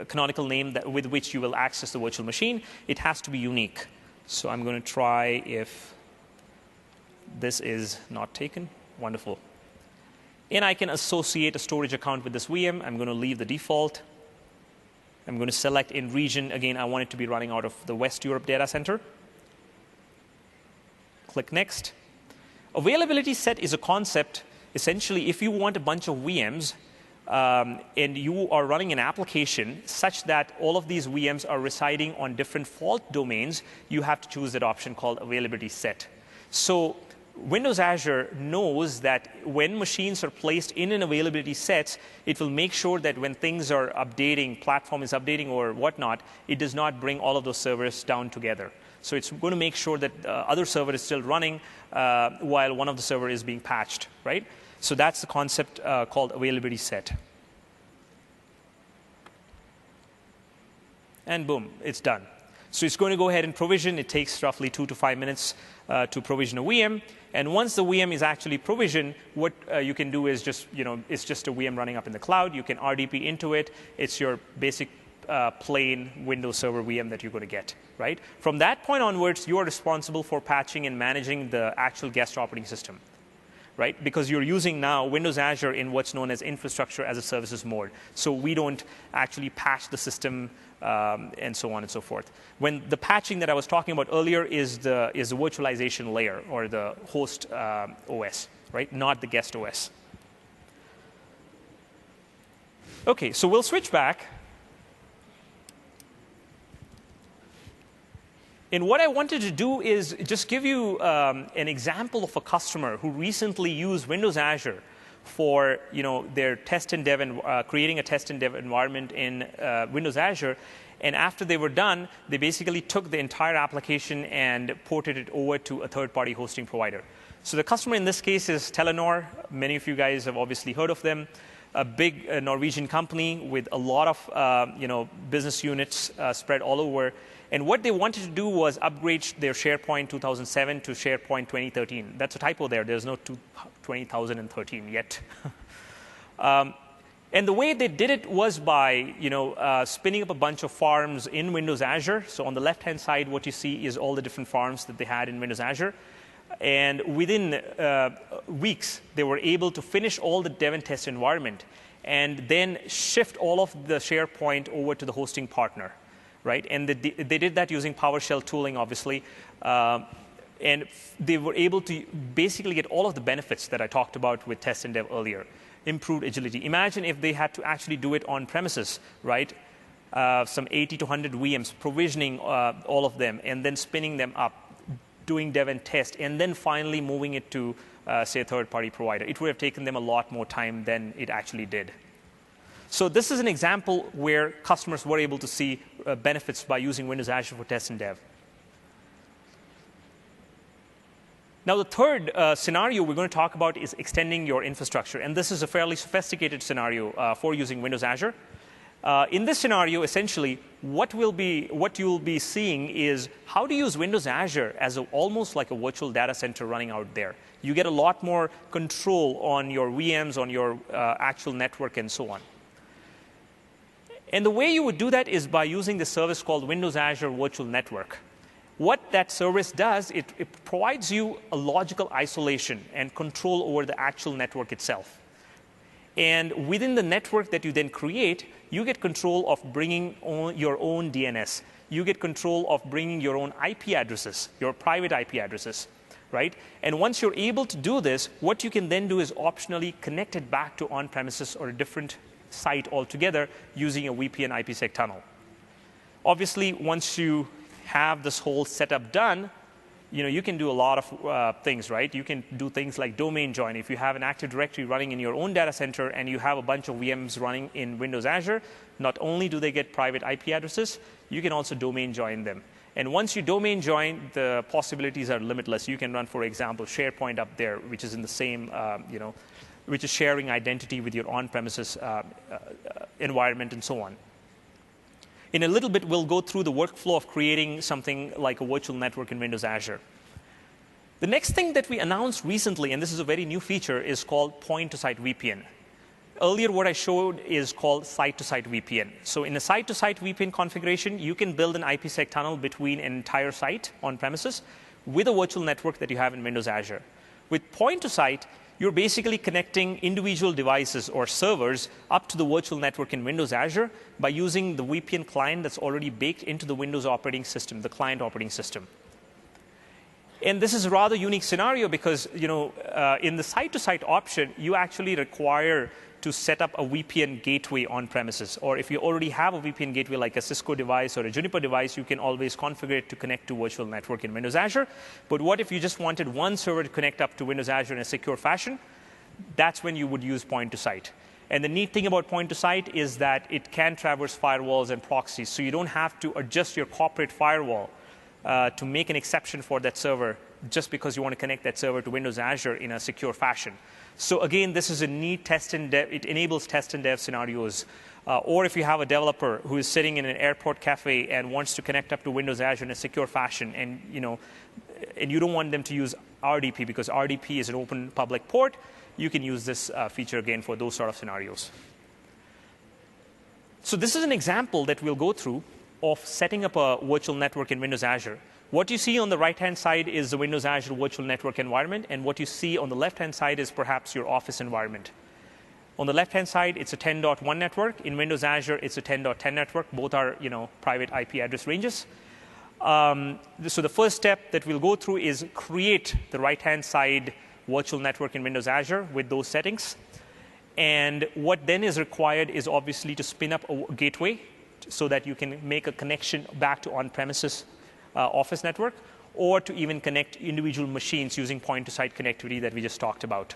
canonical name with which you will access the virtual machine. It has to be unique. So I'm going to try if this is not taken. Wonderful. And I can associate a storage account with this VM. I'm going to leave the default. I'm going to select in region. Again, I want it to be running out of the West Europe data center. Click Next. Availability set is a concept. Essentially, if you want a bunch of VMs and you are running an application such that all of these VMs are residing on different fault domains, you have to choose that option called availability set. So Windows Azure knows that when machines are placed in an availability set, it will make sure that when things are updating, platform is updating or whatnot, it does not bring all of those servers down together. So it's going to make sure that the other server is still running while one of the server is being patched, right? So that's the concept called availability set. And boom, it's done. So it's going to go ahead and provision. It takes roughly 2 to 5 minutes to provision a VM. And once the VM is actually provisioned, what you can do is just, it's just a VM running up in the cloud. You can RDP into it. It's your basic plain Windows Server VM that you're going to get, right? From that point onwards, you are responsible for patching and managing the actual guest operating system, right? Because you're using now Windows Azure in what's known as infrastructure as a services mode. So we don't actually patch the system and so on and so forth. When the patching that I was talking about earlier is the virtualization layer or the host OS, right? Not the guest OS. Okay, so we'll switch back. And what I wanted to do is just give you an example of a customer who recently used Windows Azure for their test and dev and creating a test and dev environment in Windows Azure. And after they were done, they basically took the entire application and ported it over to a third-party hosting provider. So the customer in this case is Telenor. Many of you guys have obviously heard of them. A big Norwegian company with a lot of business units spread all over. And what they wanted to do was upgrade their SharePoint 2007 to SharePoint 2013. That's a typo there. There's no 2013 yet. And the way they did it was by spinning up a bunch of farms in Windows Azure. So on the left-hand side, what you see is all the different farms that they had in Windows Azure. And within weeks, they were able to finish all the dev and test environment and then shift all of the SharePoint over to the hosting partner. Right? And they did that using PowerShell tooling, obviously. And they were able to basically get all of the benefits that I talked about with test and dev earlier. Improved agility. Imagine if they had to actually do it on premises, right? Some 80 to 100 VMs, provisioning all of them, and then spinning them up, doing dev and test, and then finally moving it to, say, a third-party provider. It would have taken them a lot more time than it actually did. So this is an example where customers were able to see benefits by using Windows Azure for test and dev. Now, the third scenario we're going to talk about is extending your infrastructure. And this is a fairly sophisticated scenario for using Windows Azure. In this scenario, essentially, what you'll be seeing is how to use Windows Azure as almost like a virtual data center running out there. You get a lot more control on your VMs, on your actual network, and so on. And the way you would do that is by using the service called Windows Azure Virtual Network. What that service does, it provides you a logical isolation and control over the actual network itself. And within the network that you then create, you get control of bringing your own DNS. You get control of bringing your own IP addresses, your private IP addresses, right? And once you're able to do this, what you can then do is optionally connect it back to on-premises or a different site altogether using a VPN IPsec tunnel. Obviously, once you have this whole setup done, you can do a lot of things, right? You can do things like domain join. If you have an Active Directory running in your own data center and you have a bunch of VMs running in Windows Azure, not only do they get private IP addresses, you can also domain join them. And once you domain join, the possibilities are limitless. You can run, for example, SharePoint up there, which is in the same, which is sharing identity with your on-premises environment and so on. In a little bit, we'll go through the workflow of creating something like a virtual network in Windows Azure. The next thing that we announced recently, and this is a very new feature, is called point-to-site VPN. Earlier, what I showed is called site-to-site VPN. So in a site-to-site VPN configuration, you can build an IPsec tunnel between an entire site on premises with a virtual network that you have in Windows Azure. With point-to-site, you're basically connecting individual devices or servers up to the virtual network in Windows Azure by using the VPN client that's already baked into the Windows operating system, the client operating system. And this is a rather unique scenario because, in the site-to-site option, you actually require to set up a VPN gateway on premises. Or if you already have a VPN gateway like a Cisco device or a Juniper device, you can always configure it to connect to virtual network in Windows Azure. But what if you just wanted one server to connect up to Windows Azure in a secure fashion? That's when you would use point-to-site. And the neat thing about point-to-site is that it can traverse firewalls and proxies. So you don't have to adjust your corporate firewall to make an exception for that server just because you want to connect that server to Windows Azure in a secure fashion. So again, this is a neat test and dev. It enables test and dev scenarios. Or if you have a developer who is sitting in an airport cafe and wants to connect up to Windows Azure in a secure fashion, and you don't want them to use RDP because RDP is an open public port, you can use this feature again for those sort of scenarios. So this is an example that we'll go through of setting up a virtual network in Windows Azure. What you see on the right-hand side is the Windows Azure Virtual Network environment, and what you see on the left-hand side is perhaps your Office environment. On the left-hand side, it's a 10.1 network. In Windows Azure, it's a 10.10 network. Both are, private IP address ranges. So the first step that we'll go through is create the right-hand side virtual network in Windows Azure with those settings. And what then is required is obviously to spin up a gateway so that you can make a connection back to on-premises Office network, or to even connect individual machines using point-to-site connectivity that we just talked about.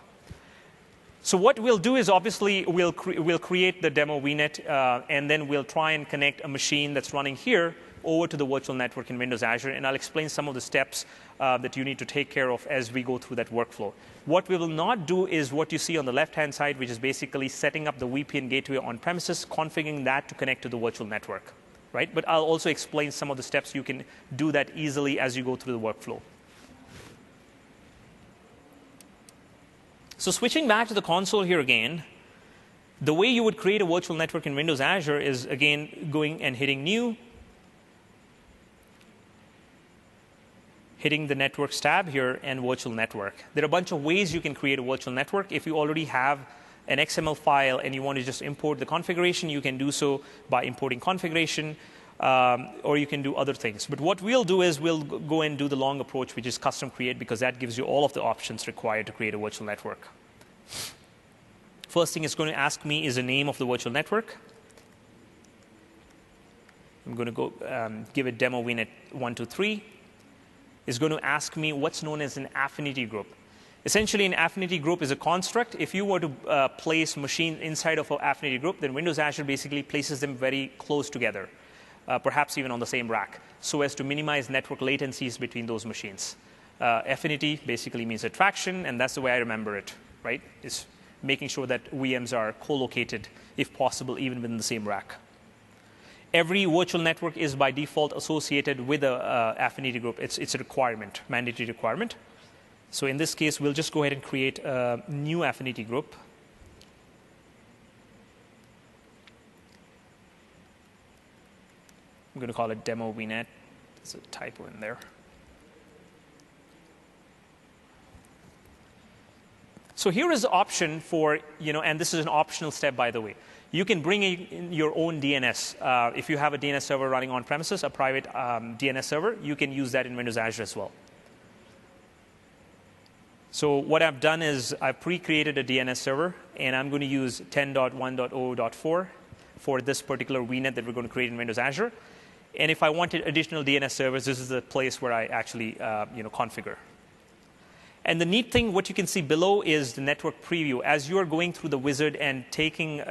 So what we'll do is obviously we'll create the demo VNet, and then we'll try and connect a machine that's running here over to the virtual network in Windows Azure, and I'll explain some of the steps that you need to take care of as we go through that workflow. What we will not do is what you see on the left-hand side, which is basically setting up the VPN gateway on premises, configuring that to connect to the virtual network. Right? But I'll also explain some of the steps you can do that easily as you go through the workflow. So switching back to the console here again, the way you would create a virtual network in Windows Azure is, again, going and hitting New, hitting the Networks tab here, and Virtual Network. There are a bunch of ways you can create a virtual network. If you already have an XML file and you want to just import the configuration, you can do so by importing configuration, or you can do other things. But what we'll do is we'll go and do the long approach, which is custom create, because that gives you all of the options required to create a virtual network. First thing it's going to ask me is the name of the virtual network. I'm going to go give it demo VNet 123. It's going to ask me what's known as an affinity group. Essentially, an affinity group is a construct. If you were to place machines inside of an affinity group, then Windows Azure basically places them very close together, perhaps even on the same rack, so as to minimize network latencies between those machines. Affinity basically means attraction, and that's the way I remember it, right? It's making sure that VMs are co-located, if possible, even within the same rack. Every virtual network is by default associated with an affinity group. It's a requirement, mandatory requirement. So in this case, we'll just go ahead and create a new affinity group. I'm going to call it demo VNet. There's a typo in there. So here is the option for, and this is an optional step, by the way. You can bring in your own DNS. If you have a DNS server running on premises, a private DNS server, you can use that in Windows Azure as well. So what I've done is I've pre-created a DNS server, and I'm going to use 10.1.0.4 for this particular VNet that we're going to create in Windows Azure. And if I wanted additional DNS servers, this is the place where I actually configure. And the neat thing, what you can see below is the network preview. As you're going through the wizard and taking,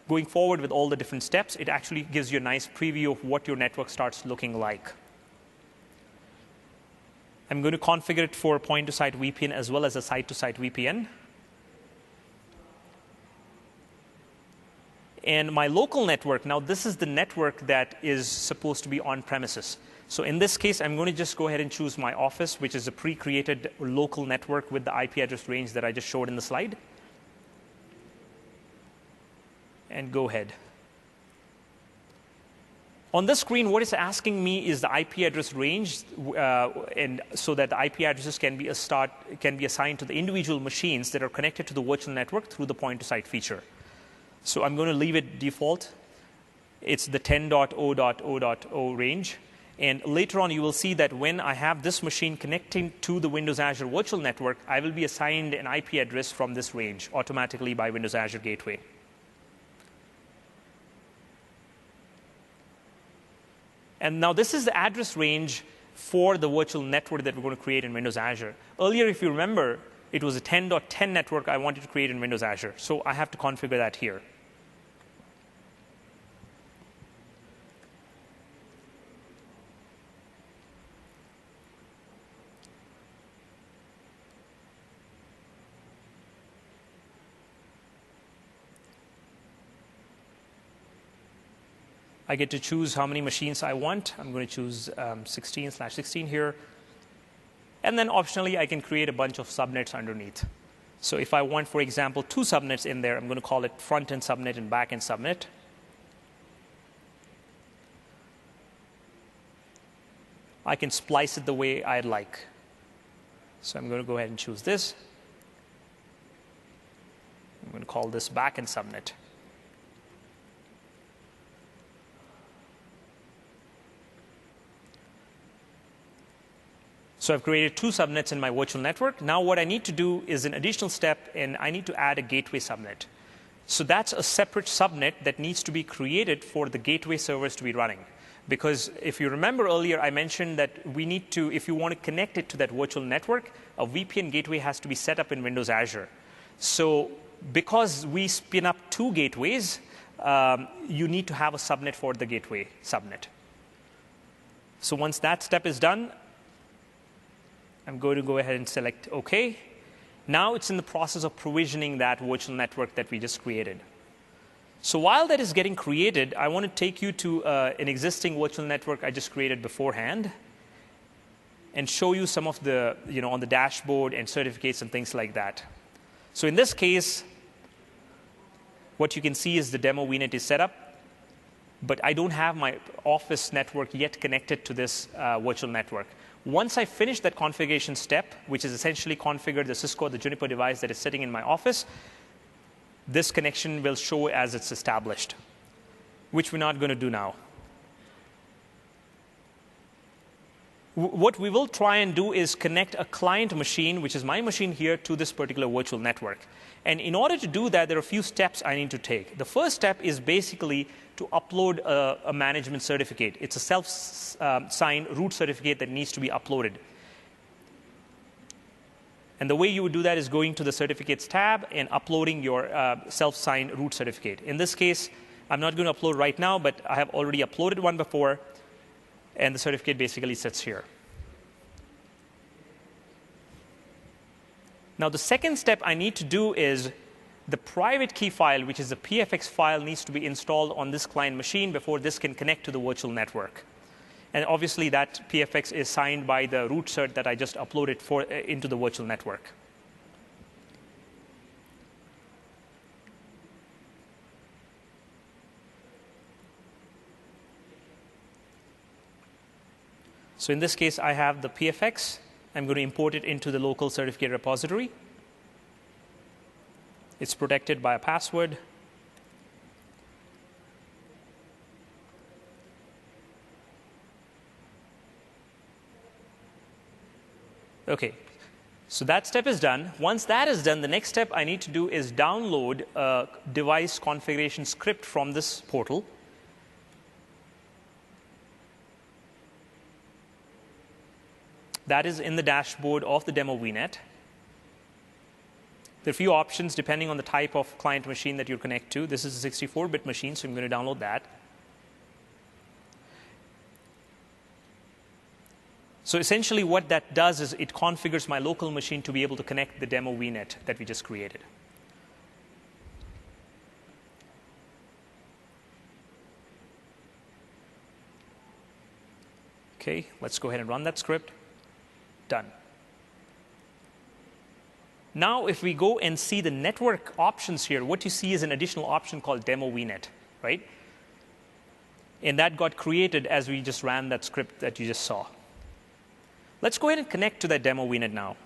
going forward with all the different steps, it actually gives you a nice preview of what your network starts looking like. I'm going to configure it for point-to-site VPN as well as a site-to-site VPN. And my local network, now this is the network that is supposed to be on premises. So in this case, I'm going to just go ahead and choose my office, which is a pre-created local network with the IP address range that I just showed in the slide. And go ahead. On this screen, what it's asking me is the IP address range, and so that the IP addresses can be assigned to the individual machines that are connected to the virtual network through the point-to-site feature. So I'm going to leave it default. It's the 10.0.0.0 range. And later on, you will see that when I have this machine connecting to the Windows Azure Virtual Network, I will be assigned an IP address from this range automatically by Windows Azure Gateway. And now this is the address range for the virtual network that we're going to create in Windows Azure. Earlier, if you remember, it was a 10.10 network I wanted to create in Windows Azure. So I have to configure that here. I get to choose how many machines I want. I'm going to choose 16/16 here. And then optionally, I can create a bunch of subnets underneath. So if I want, for example, 2 subnets in there, I'm going to call it front-end subnet and back-end subnet. I can splice it the way I'd like. So I'm going to go ahead and choose this. I'm going to call this back-end subnet. So I've created 2 subnets in my virtual network. Now what I need to do is an additional step, and I need to add a gateway subnet. So that's a separate subnet that needs to be created for the gateway servers to be running. Because if you remember earlier, I mentioned that we need to, if you want to connect it to that virtual network, a VPN gateway has to be set up in Windows Azure. So because we spin up 2 gateways, you need to have a subnet for the gateway subnet. So once that step is done, I'm going to go ahead and select OK. Now it's in the process of provisioning that virtual network that we just created. So while that is getting created, I want to take you to an existing virtual network I just created beforehand and show you some of the, on the dashboard and certificates and things like that. So in this case, what you can see is the demo VNet is set up, but I don't have my office network yet connected to this virtual network. Once I finish that configuration step, which is essentially configure the Cisco or the Juniper device that is sitting in my office, this connection will show as it's established, which we're not going to do now. What we will try and do is connect a client machine, which is my machine here, to this particular virtual network. And in order to do that, there are a few steps I need to take. The first step is basically to upload a management certificate. It's a self-signed root certificate that needs to be uploaded. And the way you would do that is going to the Certificates tab and uploading your self-signed root certificate. In this case, I'm not going to upload right now, but I have already uploaded one before, and the certificate basically sits here. Now, the second step I need to do is the private key file, which is the PFX file, needs to be installed on this client machine before this can connect to the virtual network. And obviously, that PFX is signed by the root cert that I just uploaded into the virtual network. So in this case, I have the PFX. I'm going to import it into the local certificate repository. It's protected by a password. OK, so that step is done. Once that is done, the next step I need to do is download a device configuration script from this portal. That is in the dashboard of the demo VNet. There are a few options depending on the type of client machine that you connect to. This is a 64-bit machine, so I'm going to download that. So essentially what that does is it configures my local machine to be able to connect the demo VNet that we just created. OK, let's go ahead and run that script. Done. Now, if we go and see the network options here, what you see is an additional option called demo VNet, right? And that got created as we just ran that script that you just saw. Let's go ahead and connect to that demo VNet now.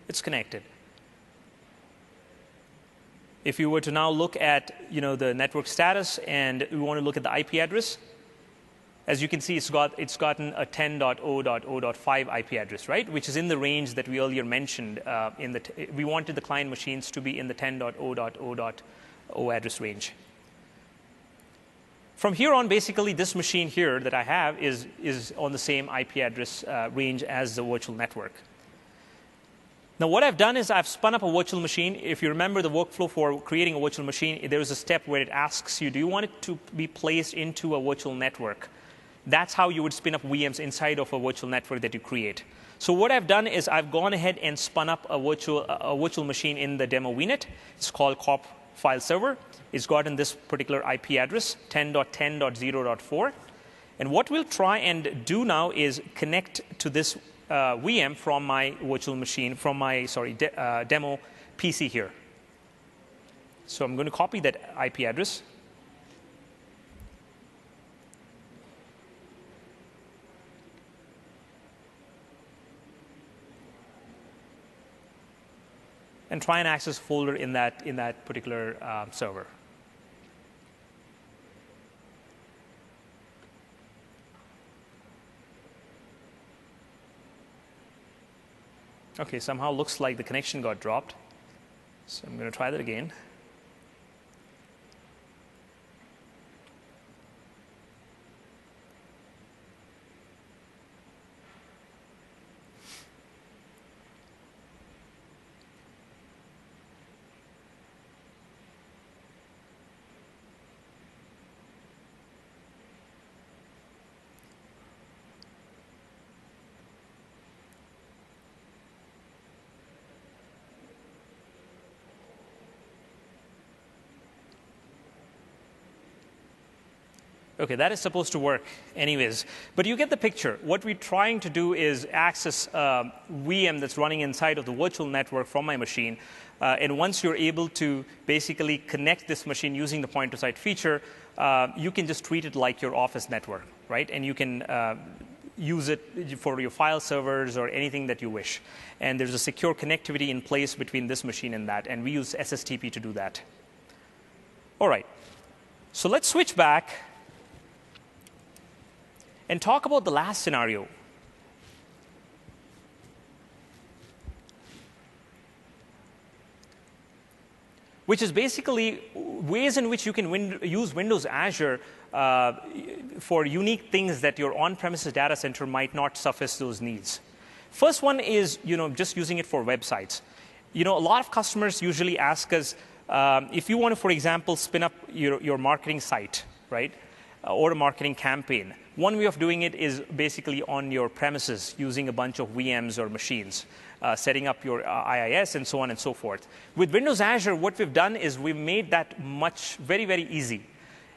It's connected. If you were to now look at the network status and we want to look at the IP address, as you can see, it's gotten a 10.0.0.5 IP address, right? Which is in the range that we earlier mentioned. We wanted the client machines to be in the 10.0.0.0 address range. From here on, basically, this machine here that I have is on the same IP address range as the virtual network. Now, what I've done is I've spun up a virtual machine. If you remember the workflow for creating a virtual machine, there is a step where it asks you, do you want it to be placed into a virtual network? That's how you would spin up VMs inside of a virtual network that you create. So what I've done is I've gone ahead and spun up a virtual machine in the demo VNet. It's called corp file server. It's gotten this particular IP address, 10.10.0.4. And what we'll try and do now is connect to this VM from my virtual machine, from my demo PC here. So I'm going to copy that IP address. And try and access a folder in that particular server. OK, somehow looks like the connection got dropped. So I'm going to try that again. OK, that is supposed to work anyways. But you get the picture. What we're trying to do is access a VM that's running inside of the virtual network from my machine. And once you're able to basically connect this machine using the point-to-site feature, you can just treat it like your office network, right? And you can use it for your file servers or anything that you wish. And there's a secure connectivity in place between this machine and that. And we use SSTP to do that. All right. So let's switch back and talk about the last scenario. Which is basically ways in which you can use Windows Azure for unique things that your on-premises data center might not suffice those needs. First one is just using it for websites. A lot of customers usually ask us, if you want to, for example, spin up your marketing site, right, or a marketing campaign, one way of doing it is basically on your premises using a bunch of VMs or machines, setting up your IIS and so on and so forth. With Windows Azure, what we've done is we've made that very, very easy.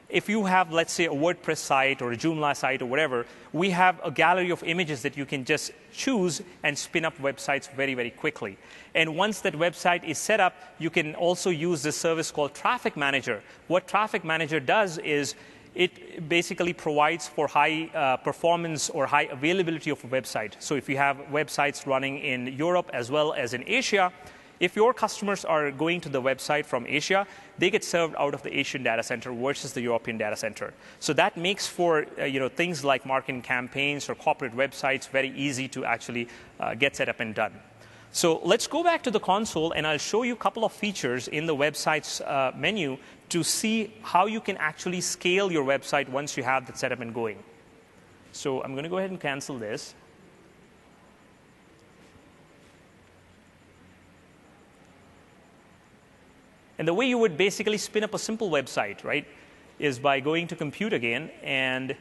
if you have, let's say, a WordPress site or a Joomla site or whatever, we have a gallery of images that you can just choose and spin up websites very, very quickly. And once that website is set up, you can also use this service called Traffic Manager. What Traffic Manager does is it basically provides for high performance or high availability of a website. So if you have websites running in Europe as well as in Asia, if your customers are going to the website from Asia, they get served out of the Asian data center versus the European data center. So that makes for things like marketing campaigns or corporate websites very easy to actually get set up and done. So let's go back to the console, and I'll show you a couple of features in the websites menu to see how you can actually scale your website once you have that set up and going. So I'm going to go ahead and cancel this. And the way you would basically spin up a simple website, right, is by going to Compute again and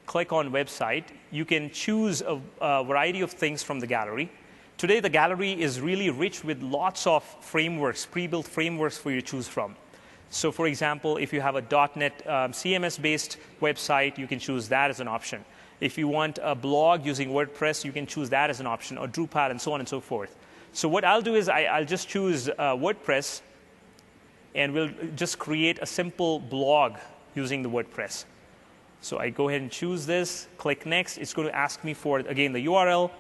click on Website. You can choose a variety of things from the gallery. Today, the gallery is really rich with lots of frameworks, pre-built frameworks for you to choose from. So, for example, if you have a .NET CMS-based website, you can choose that as an option. If you want a blog using WordPress, you can choose that as an option, or Drupal, and so on and so forth. So what I'll do is I'll just choose WordPress, and we'll just create a simple blog using the WordPress. So I go ahead and choose this, click Next. It's going to ask me for, again, the URL.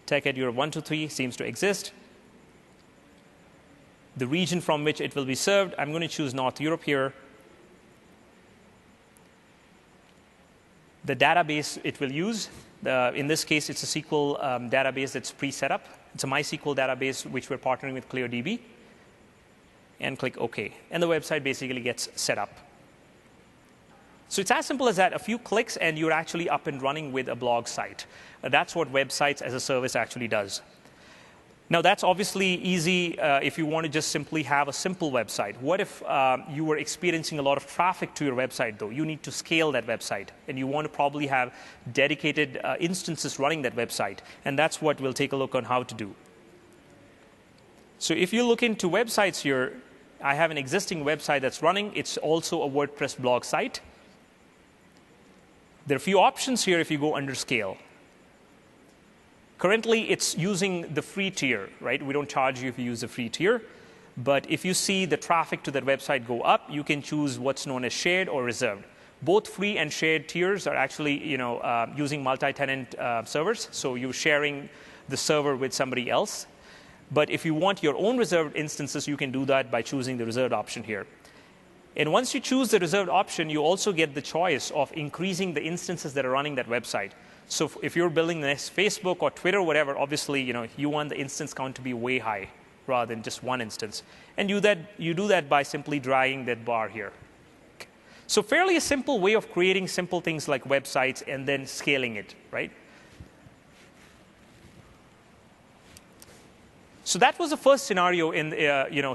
TechEd Europe 123 seems to exist. The region from which it will be served, I'm going to choose North Europe here. The database it will use, in this case, it's a SQL database that's pre-set up. It's a MySQL database, which we're partnering with ClearDB. And click OK. And the website basically gets set up. So it's as simple as that. A few clicks, and you're actually up and running with a blog site. That's what Websites as a Service actually does. Now, that's obviously easy if you want to just simply have a simple website. What if you were experiencing a lot of traffic to your website, though? You need to scale that website, and you want to probably have dedicated instances running that website. And that's what we'll take a look on how to do. So if you look into websites here, I have an existing website that's running. It's also a WordPress blog site. There are a few options here if you go under Scale. Currently, it's using the free tier, right? We don't charge you if you use the free tier. But if you see the traffic to that website go up, you can choose what's known as shared or reserved. Both free and shared tiers are actually using multi-tenant servers. So you're sharing the server with somebody else. But if you want your own reserved instances, you can do that by choosing the reserved option here. And once you choose the reserved option, you also get the choice of increasing the instances that are running that website. So if you're building the next Facebook or Twitter or whatever, obviously you want the instance count to be way high rather than just one instance. And you do that by simply dragging that bar here. So fairly a simple way of creating simple things like websites and then scaling it, right? So that was the first scenario in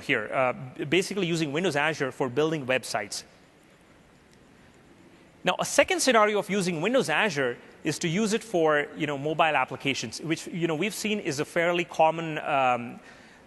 here, basically using Windows Azure for building websites. Now, a second scenario of using Windows Azure is to use it for mobile applications, which we've seen is a fairly common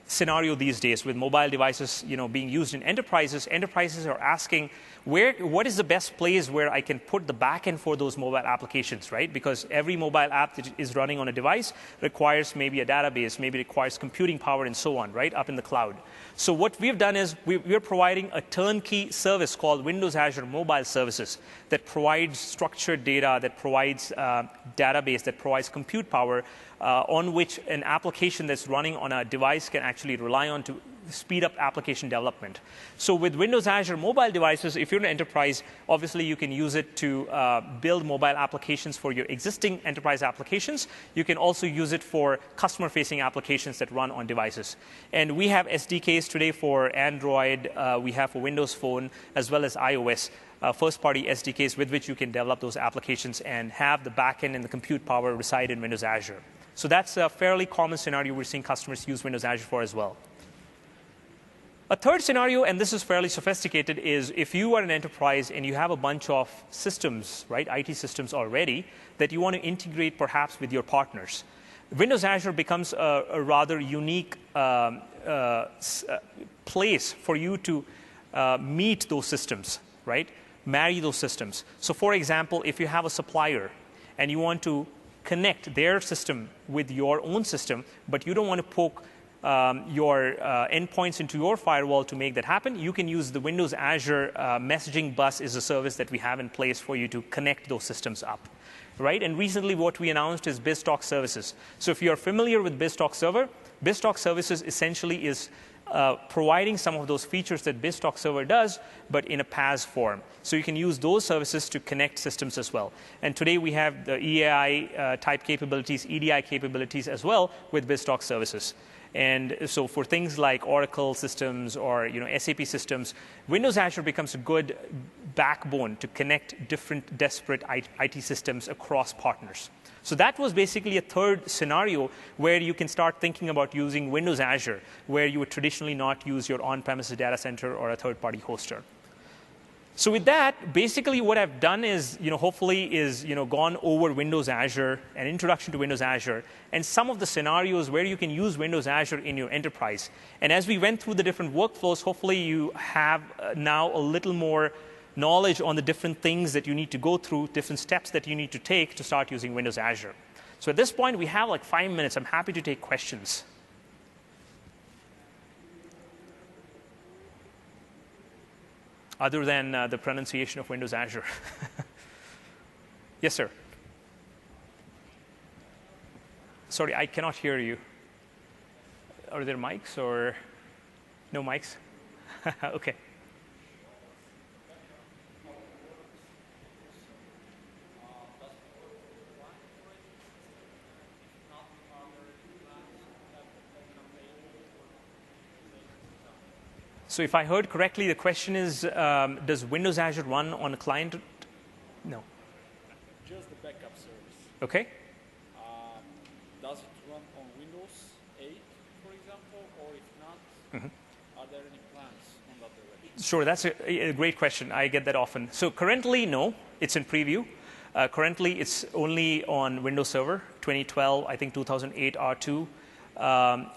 scenario these days with mobile devices being used in enterprises. Enterprises are asking what is the best place where I can put the backend for those mobile applications, right? Because every mobile app that is running on a device requires maybe a database, maybe requires computing power and so on, right, up in the cloud. So what we've done is we're providing a turnkey service called Windows Azure Mobile Services that provides structured data, that provides database, that provides compute power on which an application that's running on a device can actually rely on to speed up application development. So with Windows Azure mobile devices, if you're an enterprise, obviously you can use it to build mobile applications for your existing enterprise applications. You can also use it for customer-facing applications that run on devices. And we have SDKs today for Android, we have for Windows Phone, as well as iOS. First-party SDKs with which you can develop those applications and have the backend and the compute power reside in Windows Azure. So that's a fairly common scenario we're seeing customers use Windows Azure for as well. A third scenario, and this is fairly sophisticated, is if you are an enterprise and you have a bunch of systems, right, IT systems already, that you want to integrate perhaps with your partners. Windows Azure becomes a rather unique place for you to meet those systems, right? Marry those systems. So for example, if you have a supplier and you want to connect their system with your own system, but you don't want to poke your endpoints into your firewall to make that happen, you can use the Windows Azure messaging bus is a service that we have in place for you to connect those systems up, right? And recently what we announced is BizTalk Services. So if you're familiar with BizTalk Server, BizTalk Services essentially is providing some of those features that BizTalk Server does, but in a PaaS form. So you can use those services to connect systems as well. And today we have the EAI type capabilities, EDI capabilities as well with BizTalk Services. And so for things like Oracle systems or SAP systems, Windows Azure becomes a good backbone to connect different disparate IT systems across partners. So that was basically a third scenario where you can start thinking about using Windows Azure, where you would traditionally not use your on-premises data center or a third-party hoster. So with that, basically what I've done is, hopefully is, gone over Windows Azure, an introduction to Windows Azure, and some of the scenarios where you can use Windows Azure in your enterprise. And as we went through the different workflows, hopefully you have now a little more knowledge on the different things that you need to go through, different steps that you need to take to start using Windows Azure. So at this point, we have like 5 minutes. I'm happy to take questions. Other than the pronunciation of Windows Azure. Yes, sir. Sorry, I cannot hear you. Are there mics or no mics? Okay. So if I heard correctly, the question is, does Windows Azure run on a client? No. Just the backup service. Okay. Does it run on Windows 8, for example, or if not, are there any plans on that direction? Sure, that's a great question. I get that often. So currently, no, it's in preview. Currently, it's only on Windows Server 2012, I think 2008 R2.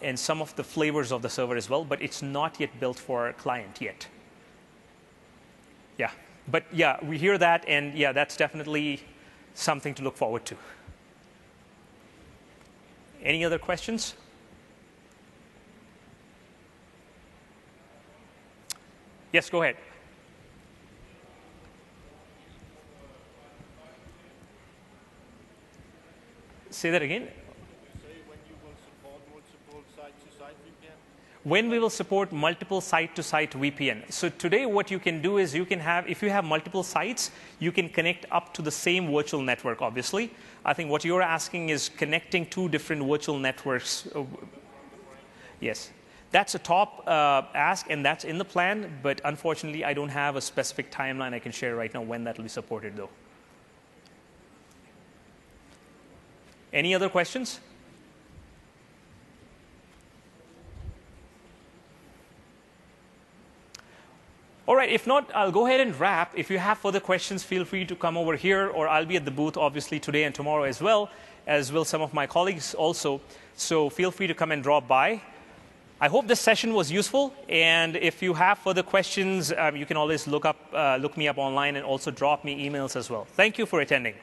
And some of the flavors of the server as well, but it's not yet built for a client yet. Yeah, but yeah, we hear that, and yeah, that's definitely something to look forward to. Any other questions? Yes, go ahead. Say that again. When we will support multiple site-to-site VPN. So today what you can do is you can have, if you have multiple sites, you can connect up to the same virtual network, obviously. I think what you're asking is connecting two different virtual networks. Yes. That's a top ask, and that's in the plan, but unfortunately, I don't have a specific timeline I can share right now when that will be supported, though. Any other questions? All right, if not, I'll go ahead and wrap. If you have further questions, feel free to come over here, or I'll be at the booth, obviously, today and tomorrow as well some of my colleagues also. So feel free to come and drop by. I hope this session was useful, and if you have further questions, you can always look me up online and also drop me emails as well. Thank you for attending.